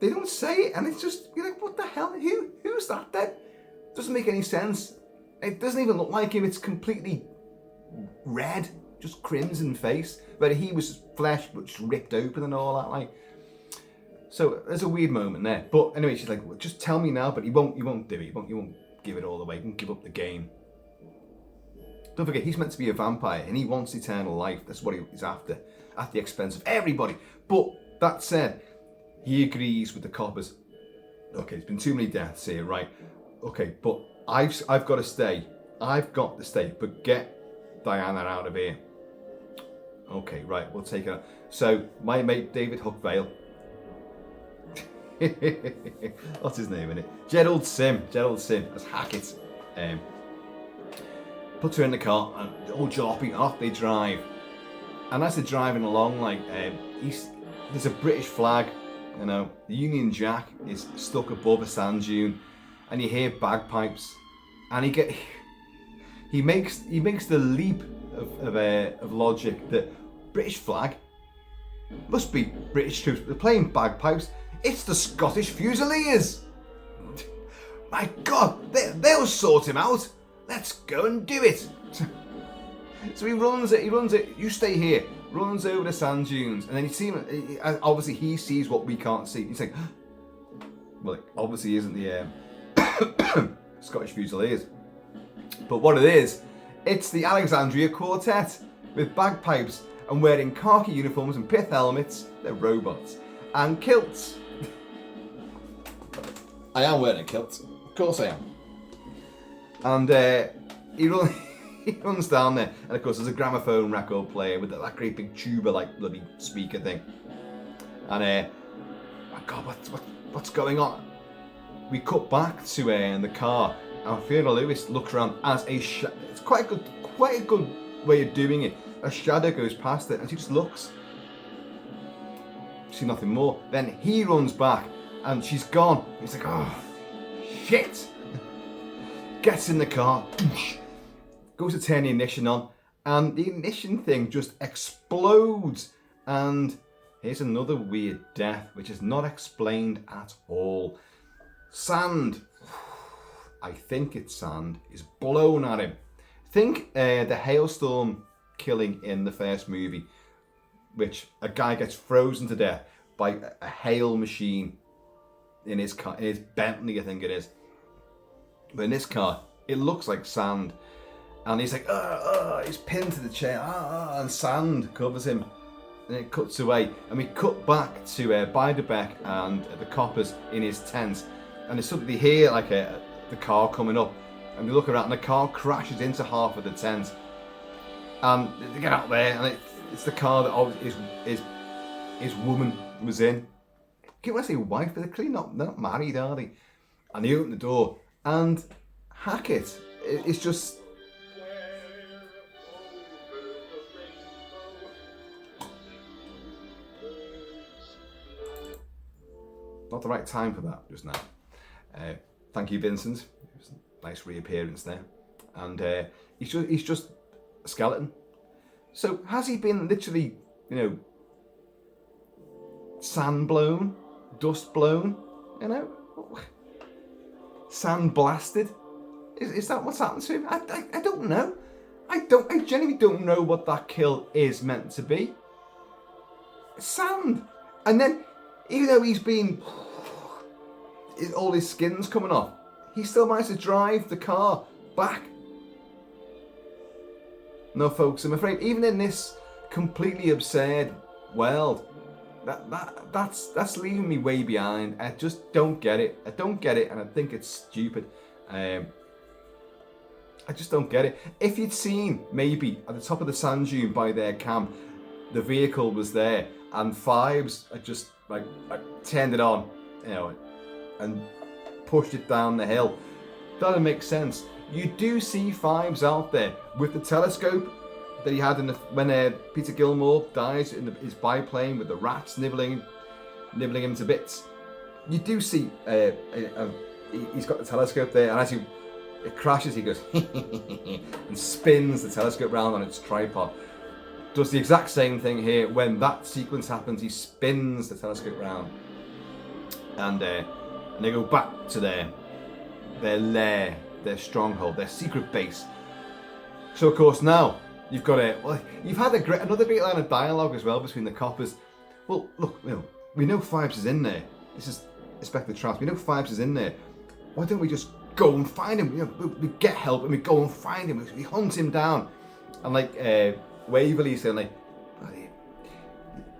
they don't say it, and it's just, you're like, what the hell? Who's that then? Doesn't make any sense. It doesn't even look like him. It's completely red, just crimson face, where he was flesh but just ripped open and all that, like. So there's a weird moment there. But anyway, she's like, well, just tell me now, but he won't do it. He won't give it all away. He won't give up the game. Don't forget, he's meant to be a vampire, and he wants eternal life. That's what he's after, at the expense of everybody. But that said, he agrees with the coppers. Okay, there's been too many deaths here, right? Okay, but I've got to stay. I've got to stay, but get Diana out of here. Okay, right, we'll take her. So, my mate David Hookvale, what's his name in it? Gerald Sim as Hackett. Puts her in the car, and all jalopy, off they drive. And as they're driving along, like, there's a British flag, the Union Jack is stuck above a sand dune, and you hear bagpipes, and he makes the leap of logic that British flag must be British troops. They're playing bagpipes. It's the Scottish Fusiliers. My God, they'll sort him out. Let's go and do it. So he runs it. You stay here. Runs over the sand dunes, and then you see him. Obviously, he sees what we can't see. He's like, well, it obviously isn't the Scottish Fusiliers. But what it is, it's the Alexandria Quartet with bagpipes and wearing khaki uniforms and pith helmets. They're robots and kilts. I am wearing a kilt. Of course I am. And he runs down there, and of course there's a gramophone record player with that great big tuba like bloody speaker thing. And my God, what's going on? We cut back to the car, and Fiona Lewis looks around as it's quite a good way of doing it. A shadow goes past it, and she just looks. See nothing more. Then he runs back, and she's gone. He's like, oh shit. Gets in the car, goes to turn the ignition on, and the ignition thing just explodes. And here's another weird death, which is not explained at all. Sand, I think it's sand, is blown at him. Think the hailstorm killing in the first movie, which a guy gets frozen to death by a hail machine in his car, in his Bentley, I think it is. But in this car, it looks like sand. And he's like, he's pinned to the chair, and sand covers him. And it cuts away. And we cut back to Beiderbecke and the coppers in his tent. And they suddenly hear like the car coming up. And they look around, and the car crashes into half of the tent. And they get out there, and it's the car that his woman was in. Can I say wife? But they're clearly they're not married, are they? And they open the door. And Hackett is just... not the right time for that just now. Thank you, Vincent. It was a nice reappearance there. And he's just a skeleton. So has he been literally, sand blown, dust blown, sand blasted? Is that what's happened to him? I don't know. I genuinely don't know what that kill is meant to be. Sand. And then, even though he's been... all his skin's coming off, he still managed to drive the car back. No, folks, I'm afraid, even in this completely absurd world, that's leaving me way behind. I just don't get it. I don't get it, and I think it's stupid. I just don't get it. If you'd seen, maybe, at the top of the sand dune by their camp, the vehicle was there, and Phibes had just, like turned it on, and pushed it down the hill, that'd make sense. You do see Phibes out there with the telescope that he had when Peter Gilmore dies in his biplane with the rats nibbling him to bits. You do see he's got the telescope there, and as it crashes, he goes and spins the telescope round on its tripod. Does the exact same thing here. When that sequence happens, he spins the telescope round, and they go back to their lair, their stronghold, their secret base. So of course now you've got you've had another great line of dialogue as well between the coppers. Well, look, we know Phibes is in there. This is Inspector Trask. We know Phibes is in there. Why don't we just go and find him? We get help and we go and find him. We hunt him down. And Waverley saying you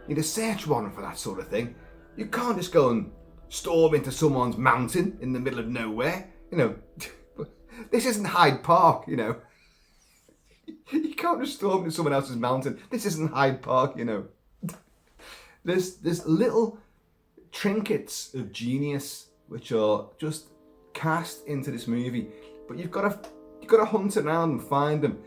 need a search warrant for that sort of thing. You can't just go and storm into someone's mountain in the middle of nowhere. This isn't Hyde Park. You can't just storm into someone else's mountain. This isn't Hyde Park. There's little trinkets of genius which are just cast into this movie, but you've got to hunt around and find them.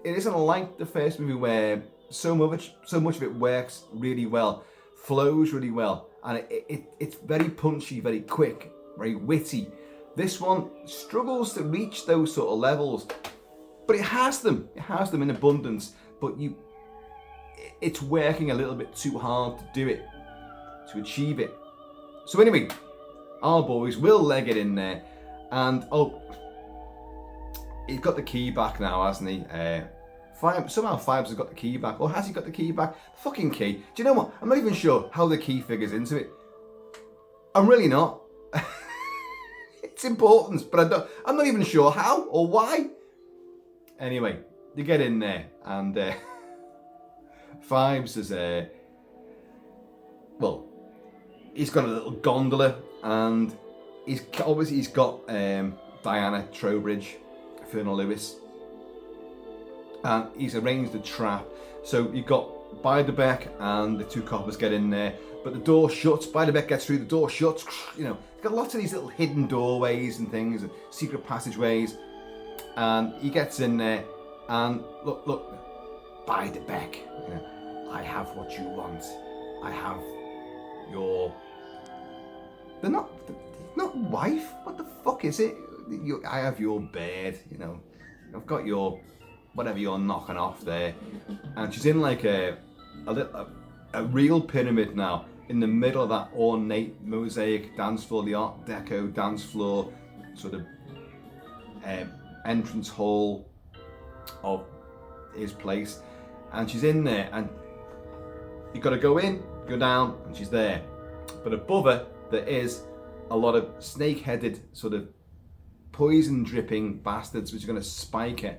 It isn't like the first movie where so much of it works really well, flows really well, and it's very punchy, very quick, very witty. This one struggles to reach those sort of levels, but it has them in abundance, but it's working a little bit too hard to do it, to achieve it. So anyway, our boys will leg it in there, and he's got the key back now, hasn't he? Somehow Phibes has got the key back, or has he got the key back? The fucking key. Do you know what? I'm not even sure how the key figures into it. I'm really not. It's important, but I'm not even sure how or why. Anyway, they get in there, and Phibes is he's got a little gondola, and he's got Diana Trowbridge, Fiona Lewis, and he's arranged a trap. So you've got Beiderbecke and the two coppers get in there, but the door shuts. Beiderbecke gets through, the door shuts. You've got lots of these little hidden doorways and things, and secret passageways, and he gets in there, and look, Beiderbecke, I have what you want. I have your... They're not wife. What the fuck is it? I have your bed. I've got your whatever you're knocking off there, and she's in like a real pyramid now, in the middle of that ornate mosaic dance floor, the Art Deco dance floor, sort of entrance hall of his place, and she's in there, and you've got to go in, go down, and she's there. But above her, there is a lot of snake-headed, sort of poison-dripping bastards which are going to spike her.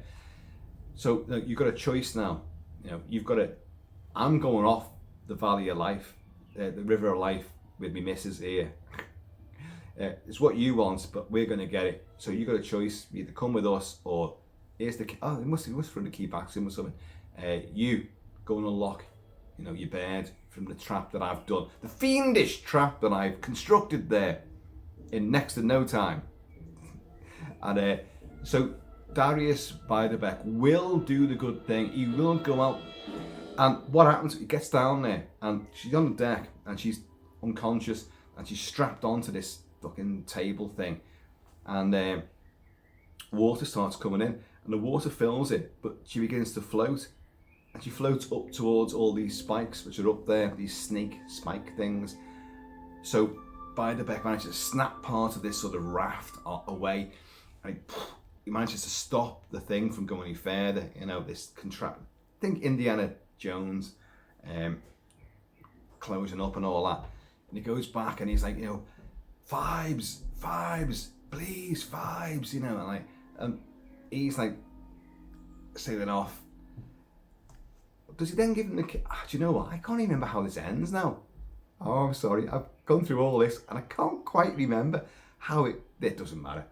So you've got a choice now. You've got to... I'm going off the Valley of Life, the River of Life with me missus here. It's what you want, but we're going to get it. So you've got a choice. You either come with us, or here's the key. Oh, it must throw the key back to him or something. You go and unlock, your bed from the trap that I've done. The fiendish trap that I've constructed there in next to no time. And so Darius Beiderbecke will do the good thing. He will go out, and what happens? He gets down there, and she's on the deck, and she's unconscious, and she's strapped onto this fucking table thing, and water starts coming in, and the water fills it, but she begins to float, and she floats up towards all these spikes which are up there, these snake spike things. So Beiderbecke manages to snap part of this sort of raft away, and he manages to stop the thing from going any further. This contract. Think Indiana Jones, closing up and all that. And he goes back and he's like, Phibes, please, Phibes, and he's like sailing off. Does he then give him the key? Do you know what? I can't even remember how this ends now. Oh, I'm sorry. I've gone through all this and I can't quite remember how it doesn't matter.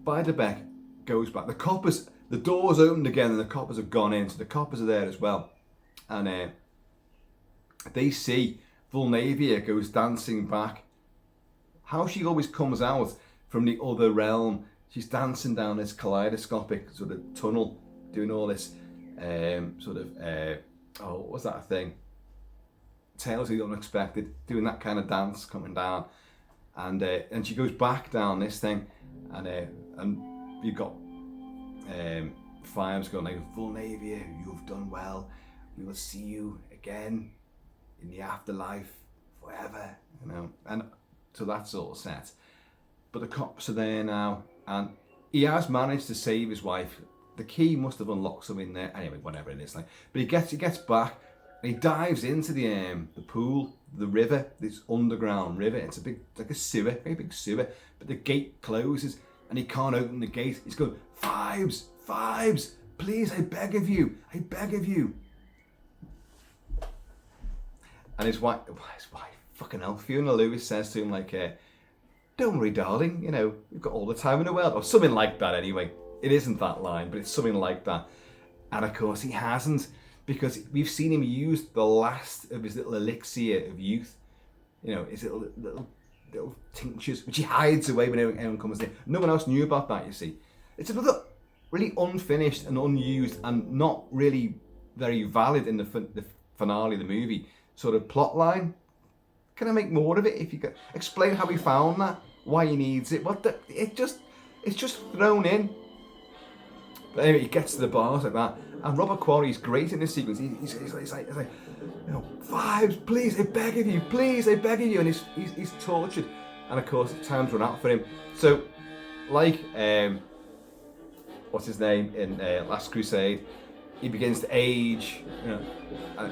Beiderbecke goes back. The door's opened again and the coppers have gone in, so the coppers are there as well. And they see Vulnavia goes dancing back. How she always comes out from the other realm. She's dancing down this kaleidoscopic sort of tunnel, doing all this what was that thing? Tales of the Unexpected, doing that kind of dance, coming down. And she goes back down this thing, and you've got Phibes going like, Vulnavia, you've done well. We will see you again in the afterlife forever, you know. And so that's all set. But the cops are there now, and he has managed to save his wife. The key must have unlocked something there. Anyway, whatever it is, like. But he gets back, and he dives into the pool, the river, this underground river. It's a big, like a sewer, very big sewer. But the gate closes, and he can't open the gate. He's going, Phibes, Phibes, please, I beg of you, I beg of you. And his wife, fucking hell, Fiona Lewis says to him like, don't worry, darling, you know, we've got all the time in the world. Or something like that anyway. It isn't that line, but it's something like that. And of course he hasn't, because we've seen him use the last of his little elixir of youth. You know, his little tinctures, which he hides away when anyone comes in. No one else knew about that, you see. It's another really unfinished and unused and not really very valid in the finale of the movie sort of plot line. Can I make more of it? If you could explain how he found that, why he needs it, it's just thrown in. But anyway, he gets to the bars like that, and Robert Quarry's great in this sequence. He's like, you know, Phibes, please, I beg of you, please, I beg of you, and he's tortured, and of course time's run out for him. So, like, what's his name in Last Crusade, he begins to age, you know,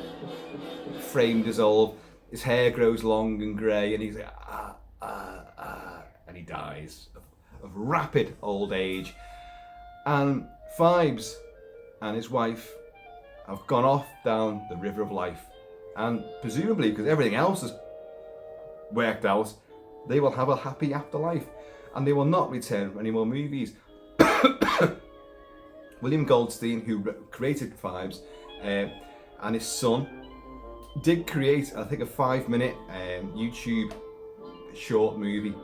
frame dissolve, his hair grows long and grey, and he's like, and he dies of rapid old age. And Phibes and his wife have gone off down the river of life, and presumably because everything else has worked out, they will have a happy afterlife, and they will not return for any more movies. William Goldstein, who created Phibes, and his son did create, I think, a 5-minute YouTube short movie.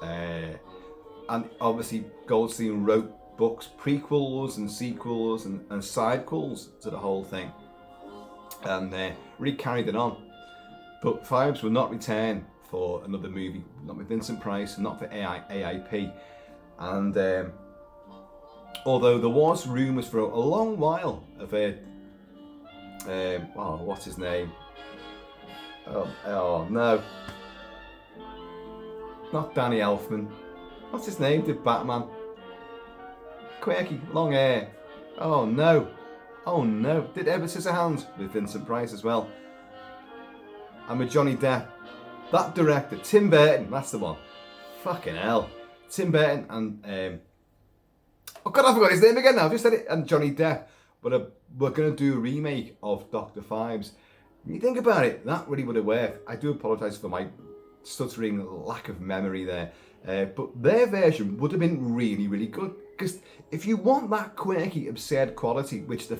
And obviously Goldstein wrote books, prequels and sequels and sidequels to the whole thing, and really carried it on. But Phibes will not return for another movie, not with Vincent Price, not for AIP. And although there was rumours for a long while of what's his name? Oh no, not Danny Elfman. What's his name? Did Batman? Quirky, long hair. Oh no. Did Edward Scissorhands with Vincent Price as well. And with Johnny Depp. That director, Tim Burton, that's the one. Fucking hell. Tim Burton and oh god, I forgot his name again now. I've just said it. And Johnny Depp. But we're going to do a remake of Dr. Phibes. When you think about it, that really would have worked. I do apologise for my stuttering lack of memory there. But their version would have been really, really good. Because if you want that quirky, absurd quality, which the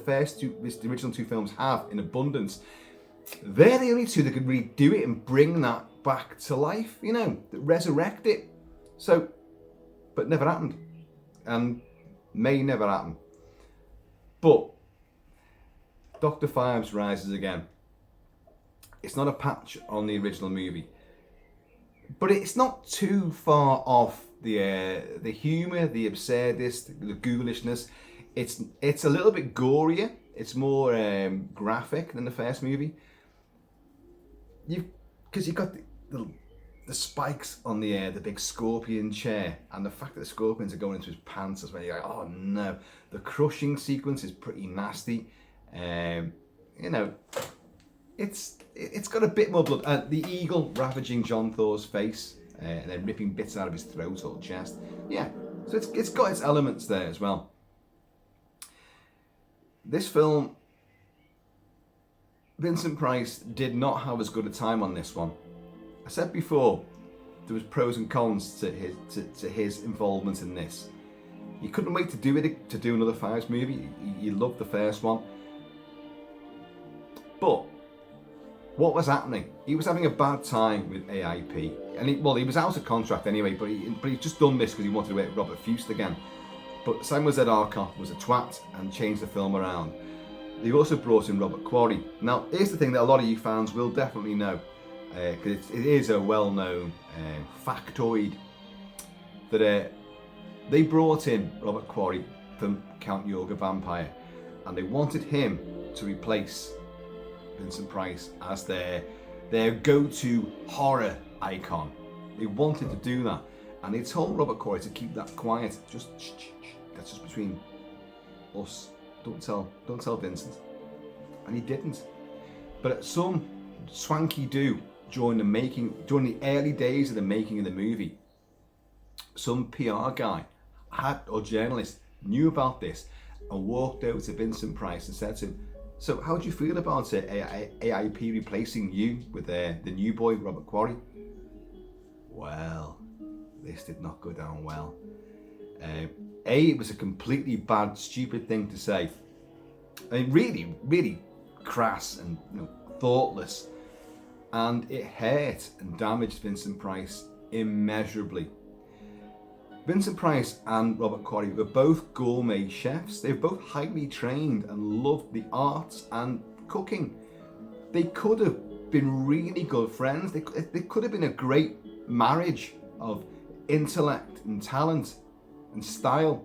original two films have in abundance, they're the only two that could really do it and bring that back to life, you know, resurrect it. So, but never happened. And may never happen. But Dr. Phibes Rises Again. It's not a patch on the original movie. But it's not too far off the humour, the absurdist, the ghoulishness. It's a little bit gorier. It's more graphic than the first movie. Because you've got the spikes on the big scorpion chair, and the fact that the scorpions are going into his pants as well. You're like, oh no. The crushing sequence is pretty nasty. You know, it's got a bit more blood. The eagle ravaging John Thor's face and then ripping bits out of his throat or chest. Yeah, so it's got its elements there as well. This film, Vincent Price did not have as good a time on this one. I said before, there was pros and cons to his involvement in this. He couldn't wait to do another Phibes movie. He loved the first one. But what was happening? He was having a bad time with AIP, and he was out of contract anyway. But he's just done this because he wanted to work with Robert Fuest again. But Simon Z. Arkoff was a twat and changed the film around. They also brought in Robert Quarry. Now, here's the thing that a lot of you fans will definitely know, because it is a well-known factoid, that they brought in Robert Quarry from Count Yorga Vampire, and they wanted him to replace Vincent Price as their go-to horror icon. They wanted to do that, and they told Robert Quarry to keep that quiet. Just shh, that's just between us. Don't tell Vincent. And he didn't. But at some swanky do during the early days of the making of the movie, some PR guy or journalist knew about this and walked over to Vincent Price and said to him, "So how do you feel about AIP replacing you with the new boy, Robert Quarry?" Well, this did not go down well. It was a completely bad, stupid thing to say. I mean, really, really crass and thoughtless. And it hurt and damaged Vincent Price immeasurably. Vincent Price and Robert Quarry were both gourmet chefs. They were both highly trained and loved the arts and cooking. They could have been really good friends. They could have been a great marriage of intellect and talent and style.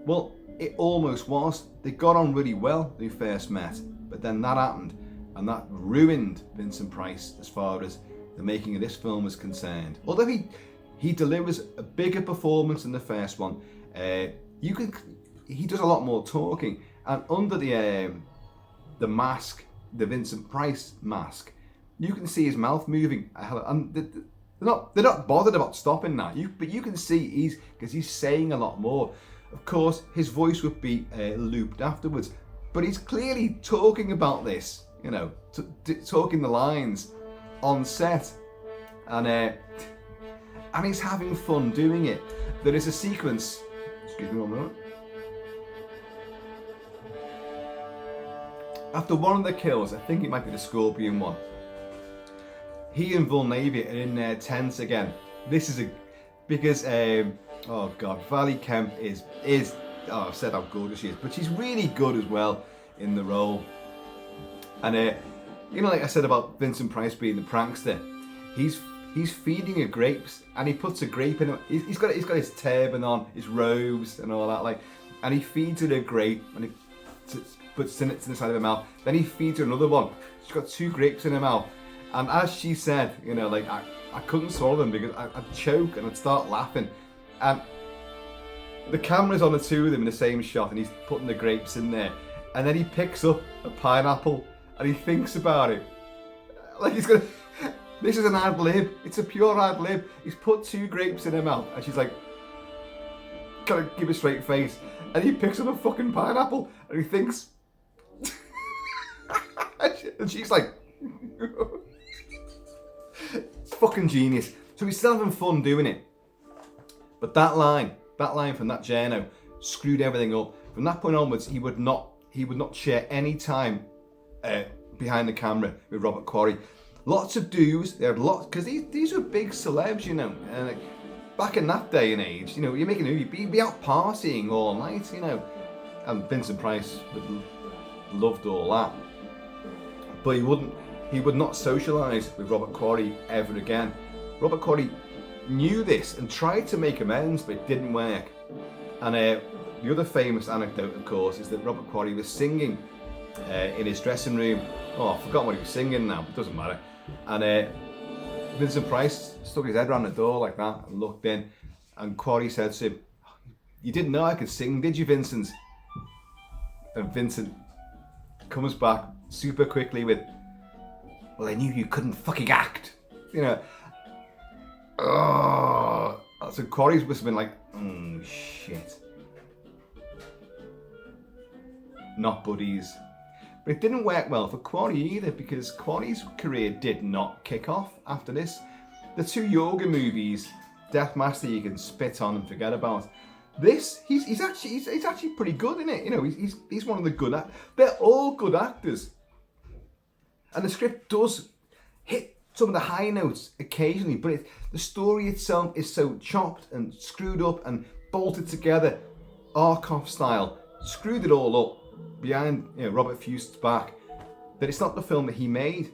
Well, it almost was. They got on really well when they first met, but then that happened, and that ruined Vincent Price as far as the making of this film was concerned. Although he delivers a bigger performance than the first one, he does a lot more talking, and under the mask, the Vincent Price mask, you can see his mouth moving, and they're not bothered about stopping that. But you can see he's saying a lot more. Of course, his voice would be looped afterwards, but he's clearly talking about this, talking the lines on set, and he's having fun doing it. There is a sequence. Excuse me one moment. After one of the kills, I think it might be the Scorpion one, he and Vulnavia are in their tents again. This is because oh god, Valley Kemp is I've said how gorgeous she is, but she's really good as well in the role. And like I said about Vincent Price being the prankster, he's feeding her grapes, and he puts a grape in her. He's got his turban on, his robes and all that, and he feeds her a grape, and he puts it to the side of her mouth. Then he feeds her another one. She's got 2 grapes in her mouth, and as she said, I couldn't swallow them because I'd choke and I'd start laughing. And the camera's on the 2 of them in the same shot, and he's putting the grapes in there, and then he picks up a pineapple and he thinks about it like he's gonna. This is an ad lib. It's a pure ad lib. He's put 2 grapes in her mouth, and she's like, kind of give a straight face, and he picks up a fucking pineapple and he thinks, and she's like, it's fucking genius. So he's still having fun doing it. But that line from that journo screwed everything up. From that point onwards, he would not share any time behind the camera with Robert Quarry. Lots of dues. They had lots, because these were big celebs, And back in that day and age, you're making a movie, you'd be out partying all night, And Vincent Price loved all that. But he would not socialise with Robert Quarry ever again. Robert Quarry knew this and tried to make amends, but it didn't work. And the other famous anecdote, of course, is that Robert Quarry was singing in his dressing room. Oh, I've forgotten what he was singing now, but it doesn't matter. And Vincent Price stuck his head around the door like that and looked in, and Quarry said to him, "You didn't know I could sing, did you, Vincent?" And Vincent comes back super quickly with, "Well, I knew you couldn't fucking act." Oh, so Quarry's must have been like, "Oh shit." Not buddies. But it didn't work well for Quarry either, because Quarry's career did not kick off after this. The two yoga movies, Death Master, you can spit on and forget about. This, he's actually pretty good in it. You know, he's one of the good actors. They're all good actors, and the script does hit some of the high notes occasionally, but the story itself is so chopped and screwed up and bolted together, Arkoff style, screwed it all up behind Robert Fuest's back, that it's not the film that he made.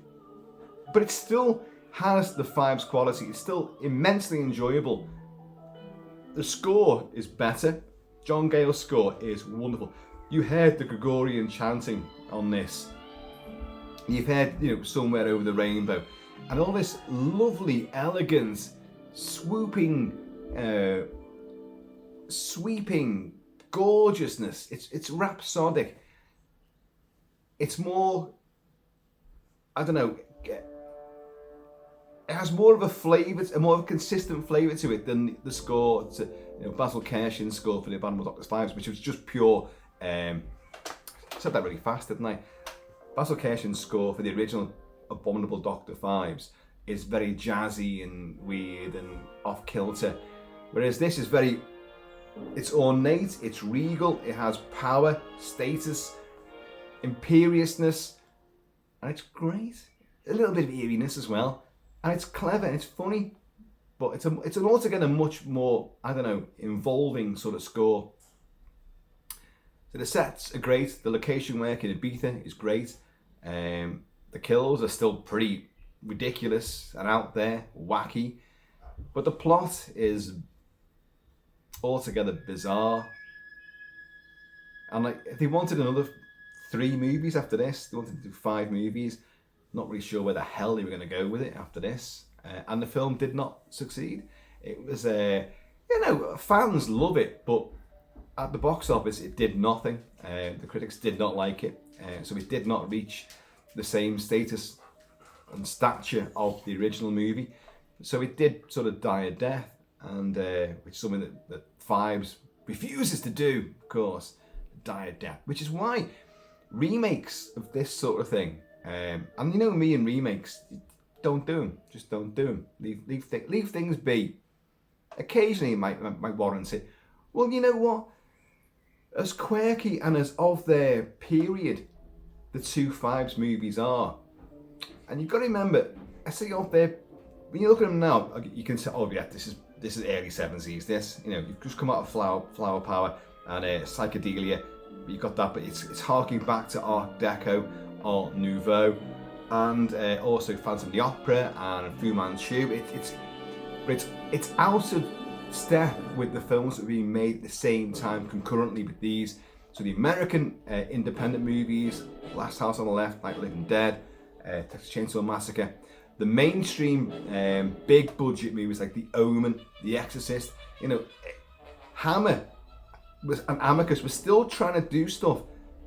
But it still has the Phibes quality. It's still immensely enjoyable. The score is better. John Gale's score is wonderful. You heard the Gregorian chanting on this. You've heard, Somewhere Over the Rainbow. And all this lovely, elegant, swooping, sweeping gorgeousness. It's rhapsodic. It's more, I don't know, it has more of a flavour, more of a consistent flavour to it than the score to Basil Kershin's score for the Abominable Dr. Phibes, which was just pure. I said that really fast, didn't I? Basil Kershin's score for the original Abominable Dr. Phibes is very jazzy and weird and off kilter, whereas this is it's ornate, it's regal, it has power, status, imperiousness, and it's great. A little bit of eeriness as well. And it's clever and it's funny, but it's an altogether much more, involving sort of score. So the sets are great. The location work in Ibiza is great. The kills are still pretty ridiculous and out there, wacky. But the plot is altogether bizarre. And if they wanted another 3 movies after this, they wanted to do 5 movies. Not really sure where the hell they were going to go with it after this, and the film did not succeed. It was, fans love it, but at the box office it did nothing. The critics did not like it, so it did not reach the same status and stature of the original movie. So it did sort of die a death, and which is something that Phibes refuses to do, of course, die a death. Which is why remakes of this sort of thing. And me and remakes, don't do them. Just don't do them. Leave things be. Occasionally it might warrant it. Well, you know what? As quirky and as of their period, the two Phibes movies are. And you've got to remember, I say of their, when you look at them now, you can say, oh yeah, this is early 70s. This, you've just come out of Flower Power and psychedelia. You've got that, but it's harking back to Art Deco, Art Nouveau, and also Phantom of the Opera and Fu Manchu. It's out of step with the films that are being made at the same time concurrently with these. So the American independent movies, Last House on the Left, Night of the Living Dead, Texas Chainsaw Massacre, the mainstream big budget movies like The Omen, The Exorcist, Hammer and Amicus were still trying to do stuff,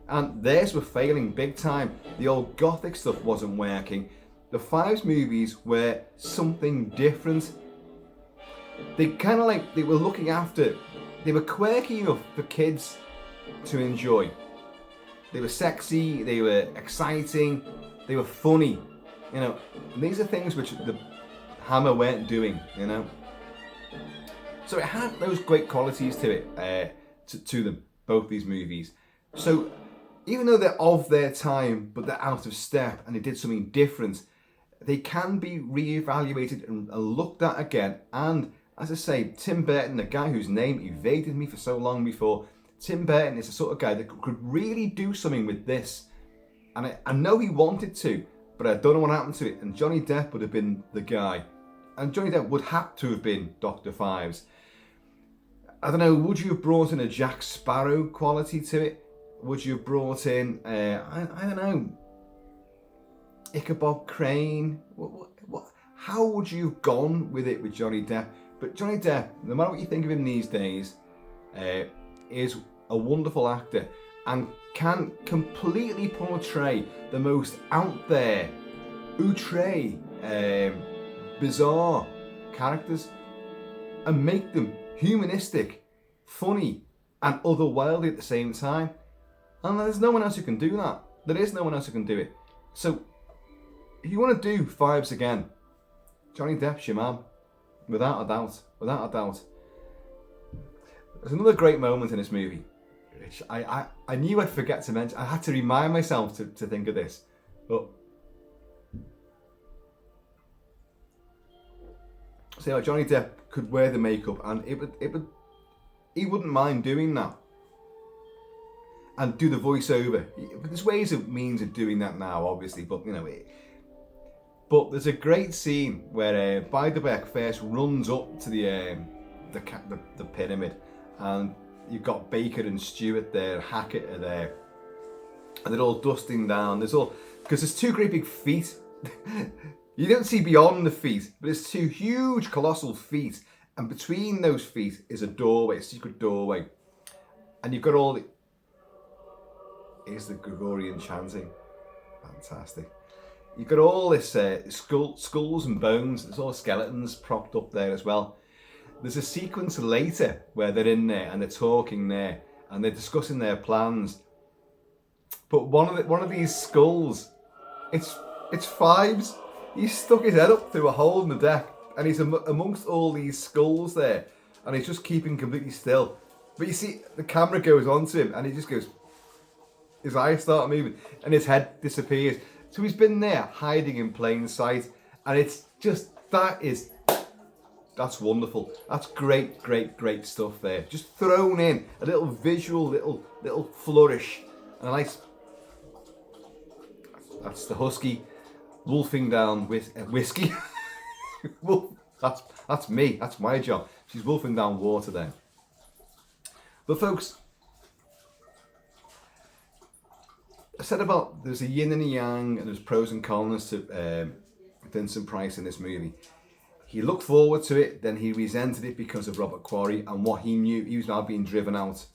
and theirs were failing big time. The old gothic stuff wasn't working. The Phibes movies were something different. They kind of they were looking after, they were quirky enough for kids to enjoy. They were sexy, they were exciting, they were funny. And these are things which the Hammer weren't doing, So it had those great qualities to it, to them, both these movies. So even though they're of their time, but they're out of step and they did something different, they can be re-evaluated and looked at again. And as I say, Tim Burton, the guy whose name evaded me for so long before, Tim Burton is the sort of guy that could really do something with this. And I know he wanted to, but I don't know what happened to it. And Johnny Depp would have been the guy. And Johnny Depp would have to have been Dr. Phibes. I don't know, would you have brought in a Jack Sparrow quality to it? Would you have brought in, I don't know, Ichabod Crane? How would you have gone with it with Johnny Depp? But Johnny Depp, no matter what you think of him these days, is a wonderful actor and can completely portray the most out there, outre, bizarre characters and make them humanistic, funny, and otherworldly at the same time. And there's no one else who can do that. There is no one else who can do it. So, if you want to do Phibes again, Johnny Depp's your man. Without a doubt. Without a doubt. There's another great moment in this movie, which I knew I'd forget to mention. I had to remind myself to think of this. But so Johnny Depp could wear the makeup, and he wouldn't mind doing that. And do the voiceover. There's ways of means of doing that now, obviously, but you know it. But there's a great scene where Beiderbecke first runs up to the pyramid, and you've got Baker and Stewart there, Hackett are there, and they're all dusting down. Because there's two great big feet. You don't see beyond the feet, but it's two huge, colossal feet, and between those feet is a doorway, a secret doorway, and you've got all the. Here's the Gregorian chanting, fantastic. You've got all this skulls and bones. There's all skeletons propped up there as well. There's a sequence later where they're in there and they're talking there and they're discussing their plans. But one of these skulls, it's Phibes. He's stuck his head up through a hole in the deck, and he's amongst all these skulls there, and he's just keeping completely still. But you see, the camera goes onto him, and he just goes. His eyes start moving, and his head disappears. So he's been there hiding in plain sight, and it's just that's wonderful. That's great stuff there. Just thrown in a little visual, little flourish, and a nice. That's the husky wolfing down with whiskey. That's me. That's my job. She's wolfing down water there. But folks, I said about there's a yin and a yang, and there's pros and cons to Vincent Price in this movie. He looked forward to it, then he resented it because of Robert Quarry and what he knew. He was now being driven out.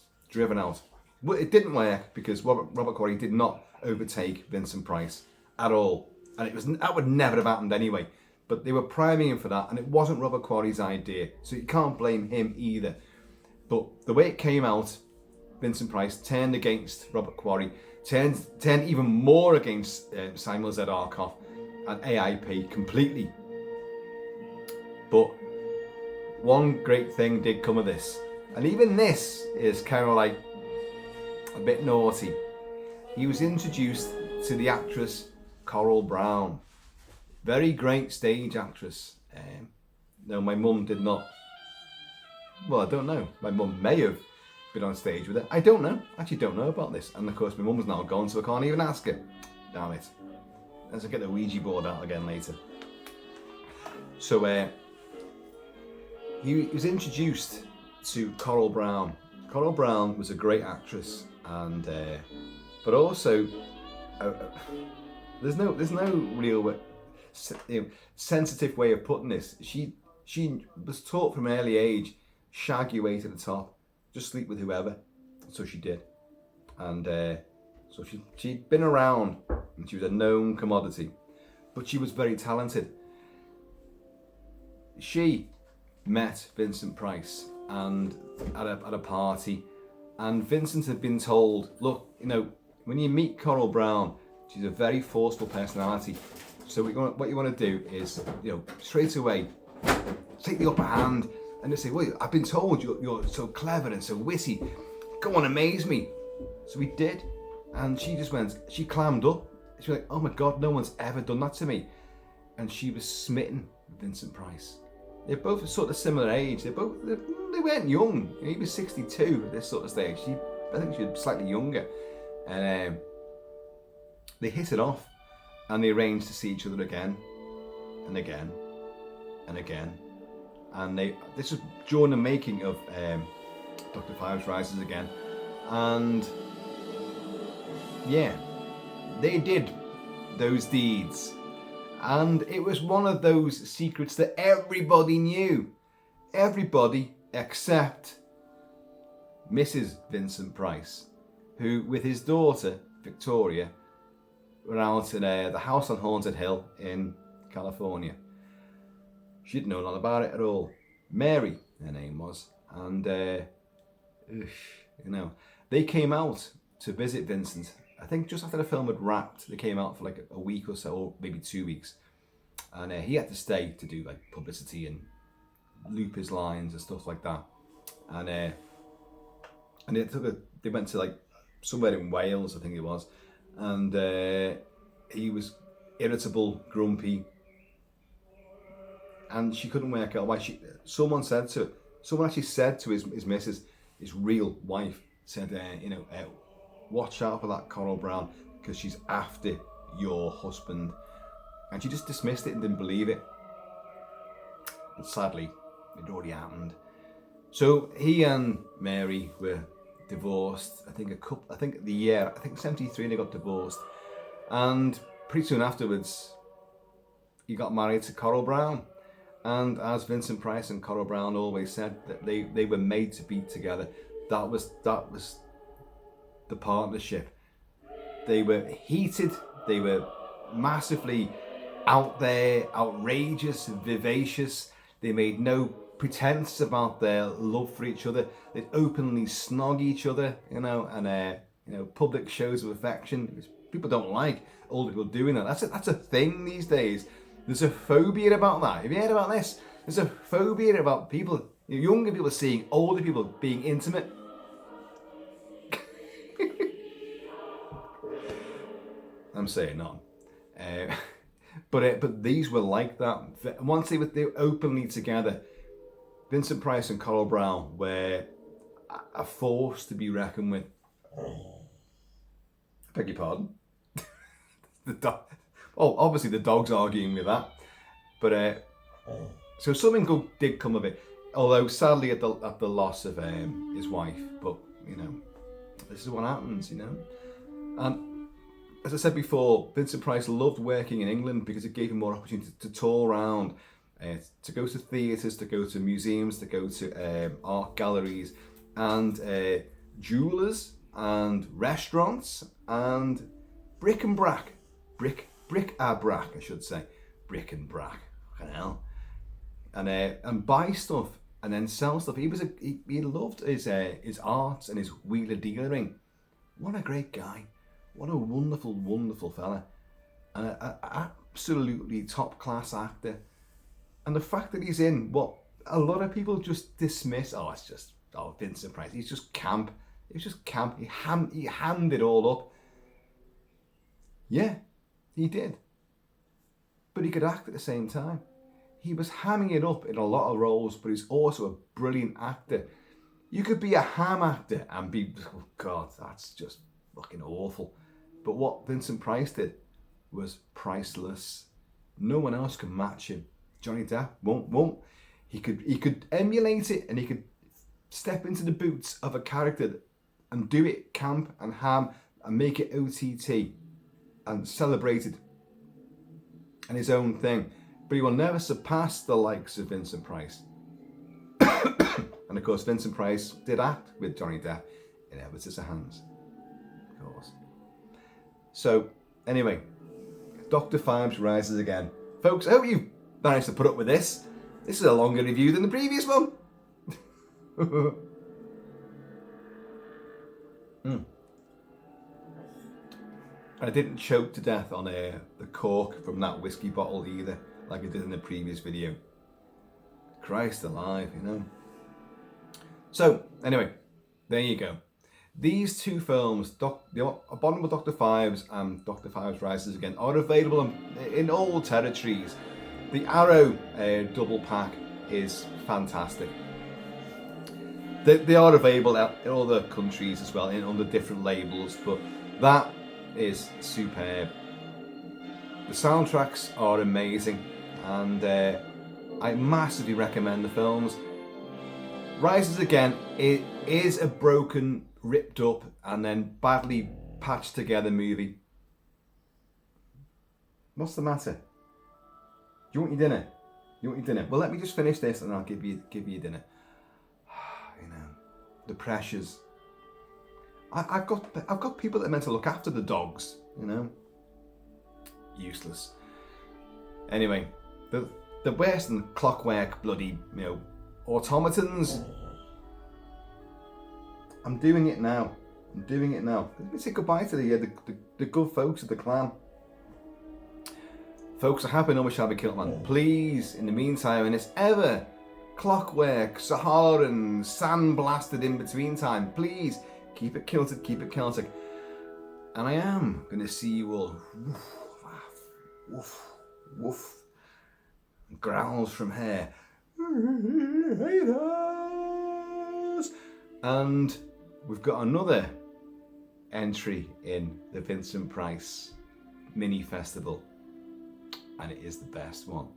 But it didn't work because Robert Quarry did not overtake Vincent Price at all. And that would never have happened anyway. But they were priming him for that, and it wasn't Robert Quarry's idea. So you can't blame him either. But the way it came out, Vincent Price turned against Robert Quarry, turned even more against Samuel Z. Arkoff and AIP completely. But one great thing did come of this, and even this is kind of like a bit naughty. He was introduced to the actress Coral Brown, very great stage actress. No, my mum did not. Well, I don't know. My mum may have been on stage with it. I don't know. Actually, don't know about this. And of course, my mum's now gone, so I can't even ask her. Damn it. Let's get the Ouija board out again later. So he was introduced to Coral Brown. Coral Brown was a great actress, and but also there's no real sensitive way of putting this. She was taught from an early age, shag your way to the top, just sleep with whoever. So she did, and so she'd been around, and she was a known commodity, but she was very talented. She met Vincent Price and at a party, and Vincent had been told, look, when you meet Coral Brown, she's a very forceful personality, so what you want to do is straight away take the upper hand and just say, well, I've been told you're so clever and so witty, go on, amaze me. So he did, and she clammed up. She was like, oh my god, no one's ever done that to me. And she was smitten with Vincent Price. They're both sort of similar age. They weren't young. He was 62 at this sort of stage. I think she was slightly younger. And they hit it off, and they arranged to see each other again, and again, and again. And this was during the making of Dr. Phibes Rises Again. And yeah, they did those deeds. And it was one of those secrets that everybody knew. Everybody except Mrs. Vincent Price, who, with his daughter, Victoria, were out in the house on Haunted Hill in California. She didn't know nothing about it at all. Mary, her name was. And, they came out to visit Vincent. I think just after the film had wrapped, they came out for like a week or so, or maybe 2 weeks. and he had to stay to do like publicity and loop his lines and stuff like that. And they went to like somewhere in Wales, I think it was, and he was irritable, grumpy, and she couldn't work out why. Someone actually said to his missus, his real wife, said, watch out for that Coral Brown because she's after your husband. And she just dismissed it and didn't believe it. And sadly, it already happened. So he and Mary were divorced. I think 73 they got divorced. And pretty soon afterwards, he got married to Coral Brown. And as Vincent Price and Coral Brown always said, that they were made to be together. That was the partnership. They were heated. They were massively out there, outrageous, vivacious. They made no pretense about their love for each other. They'd openly snog each other, and public shows of affection. People don't like older people doing that. That's a thing these days. There's a phobia about that. Have you heard about this? There's a phobia about people, younger people seeing older people being intimate. I'm saying none. But these were like that. Once they were openly together, Vincent Price and Coral Brown were a force to be reckoned with. Beg your pardon? Obviously the dog's arguing with that. But so something good did come of it. Although sadly at the loss of his wife. But this is what happens, And as I said before, Vincent Price loved working in England because it gave him more opportunity to tour around, to go to theatres, to go to museums, to go to art galleries, and jewellers, and restaurants, and bric-a-brac, I should say, bric-a-brac, fucking hell, and buy stuff and then sell stuff. He loved his art and his wheeler dealering. What a great guy. What a wonderful, wonderful fella. And an absolutely top-class actor. And the fact that he's in what a lot of people just dismiss. Vincent Price. He's just camp. He was just camp. He hammed it all up. Yeah, he did. But he could act at the same time. He was hamming it up in a lot of roles, but he's also a brilliant actor. You could be a ham actor and be, oh God, that's just fucking awful. But what Vincent Price did was priceless. No one else can match him. Johnny Depp won't. He could emulate it, and he could step into the boots of a character and do it camp and ham and make it OTT and celebrated and his own thing. But he will never surpass the likes of Vincent Price. And of course, Vincent Price did act with Johnny Depp in Edward Scissorhands. Of course. So, anyway, Dr. Phibes Rises Again. Folks, I hope you managed to put up with this. This is a longer review than the previous one. I didn't choke to death on the cork from that whiskey bottle either, like I did in the previous video. Christ alive, So, anyway, there you go. These two films, Abominable Dr. Phibes and Dr. Phibes Rises Again, are available in all territories. The Arrow double pack is fantastic. They are available in other countries as well, under different labels, but that is superb. The soundtracks are amazing, and I massively recommend the films. Rises Again, it is a broken, ripped up, and then badly patched together movie. What's the matter? Do you want your dinner? Well, let me just finish this, and I'll give you your dinner. The pressures. I've got people that are meant to look after the dogs. Useless. Anyway, the worse than clockwork bloody automatons. I'm doing it now. Let me say goodbye to the good folks of the clan. Folks, a happy number shall be Kilt-Man. Please, in the meantime, in this ever clockwork, Saharan, sandblasted in between time, please keep it kilted, keep it Celtic. And I am going to see you all. Woof, woof, woof. Growls from here. And we've got another entry in the Vincent Price mini festival. And it is the best one.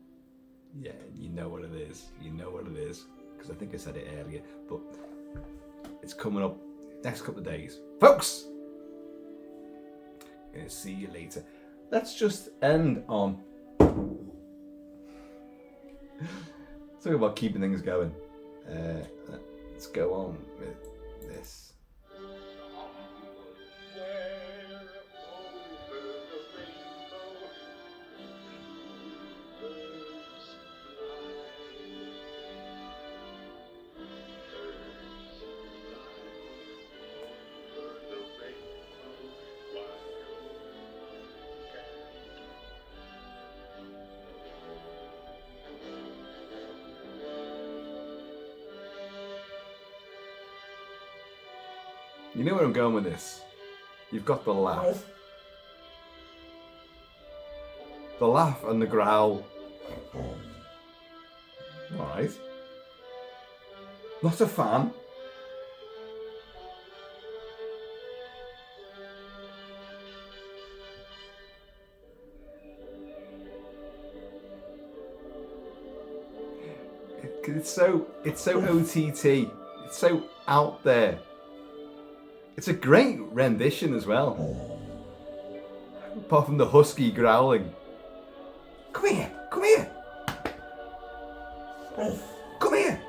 Yeah, you know what it is. You know what it is. Because I think I said it earlier. But it's coming up next couple of days. Folks! Gonna see you later. Let's just end on talk about keeping things going. Let's go on with this. You know where I'm going with this. You've got the laugh. The laugh and the growl. Alright. Not a fan. It's so OTT. It's so out there. It's a great rendition as well. Apart from the husky growling. Come here, come here. Come here.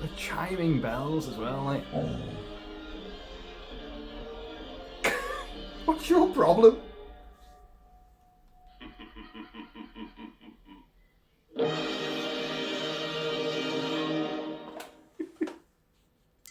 The chiming bells as well, like. What's your problem?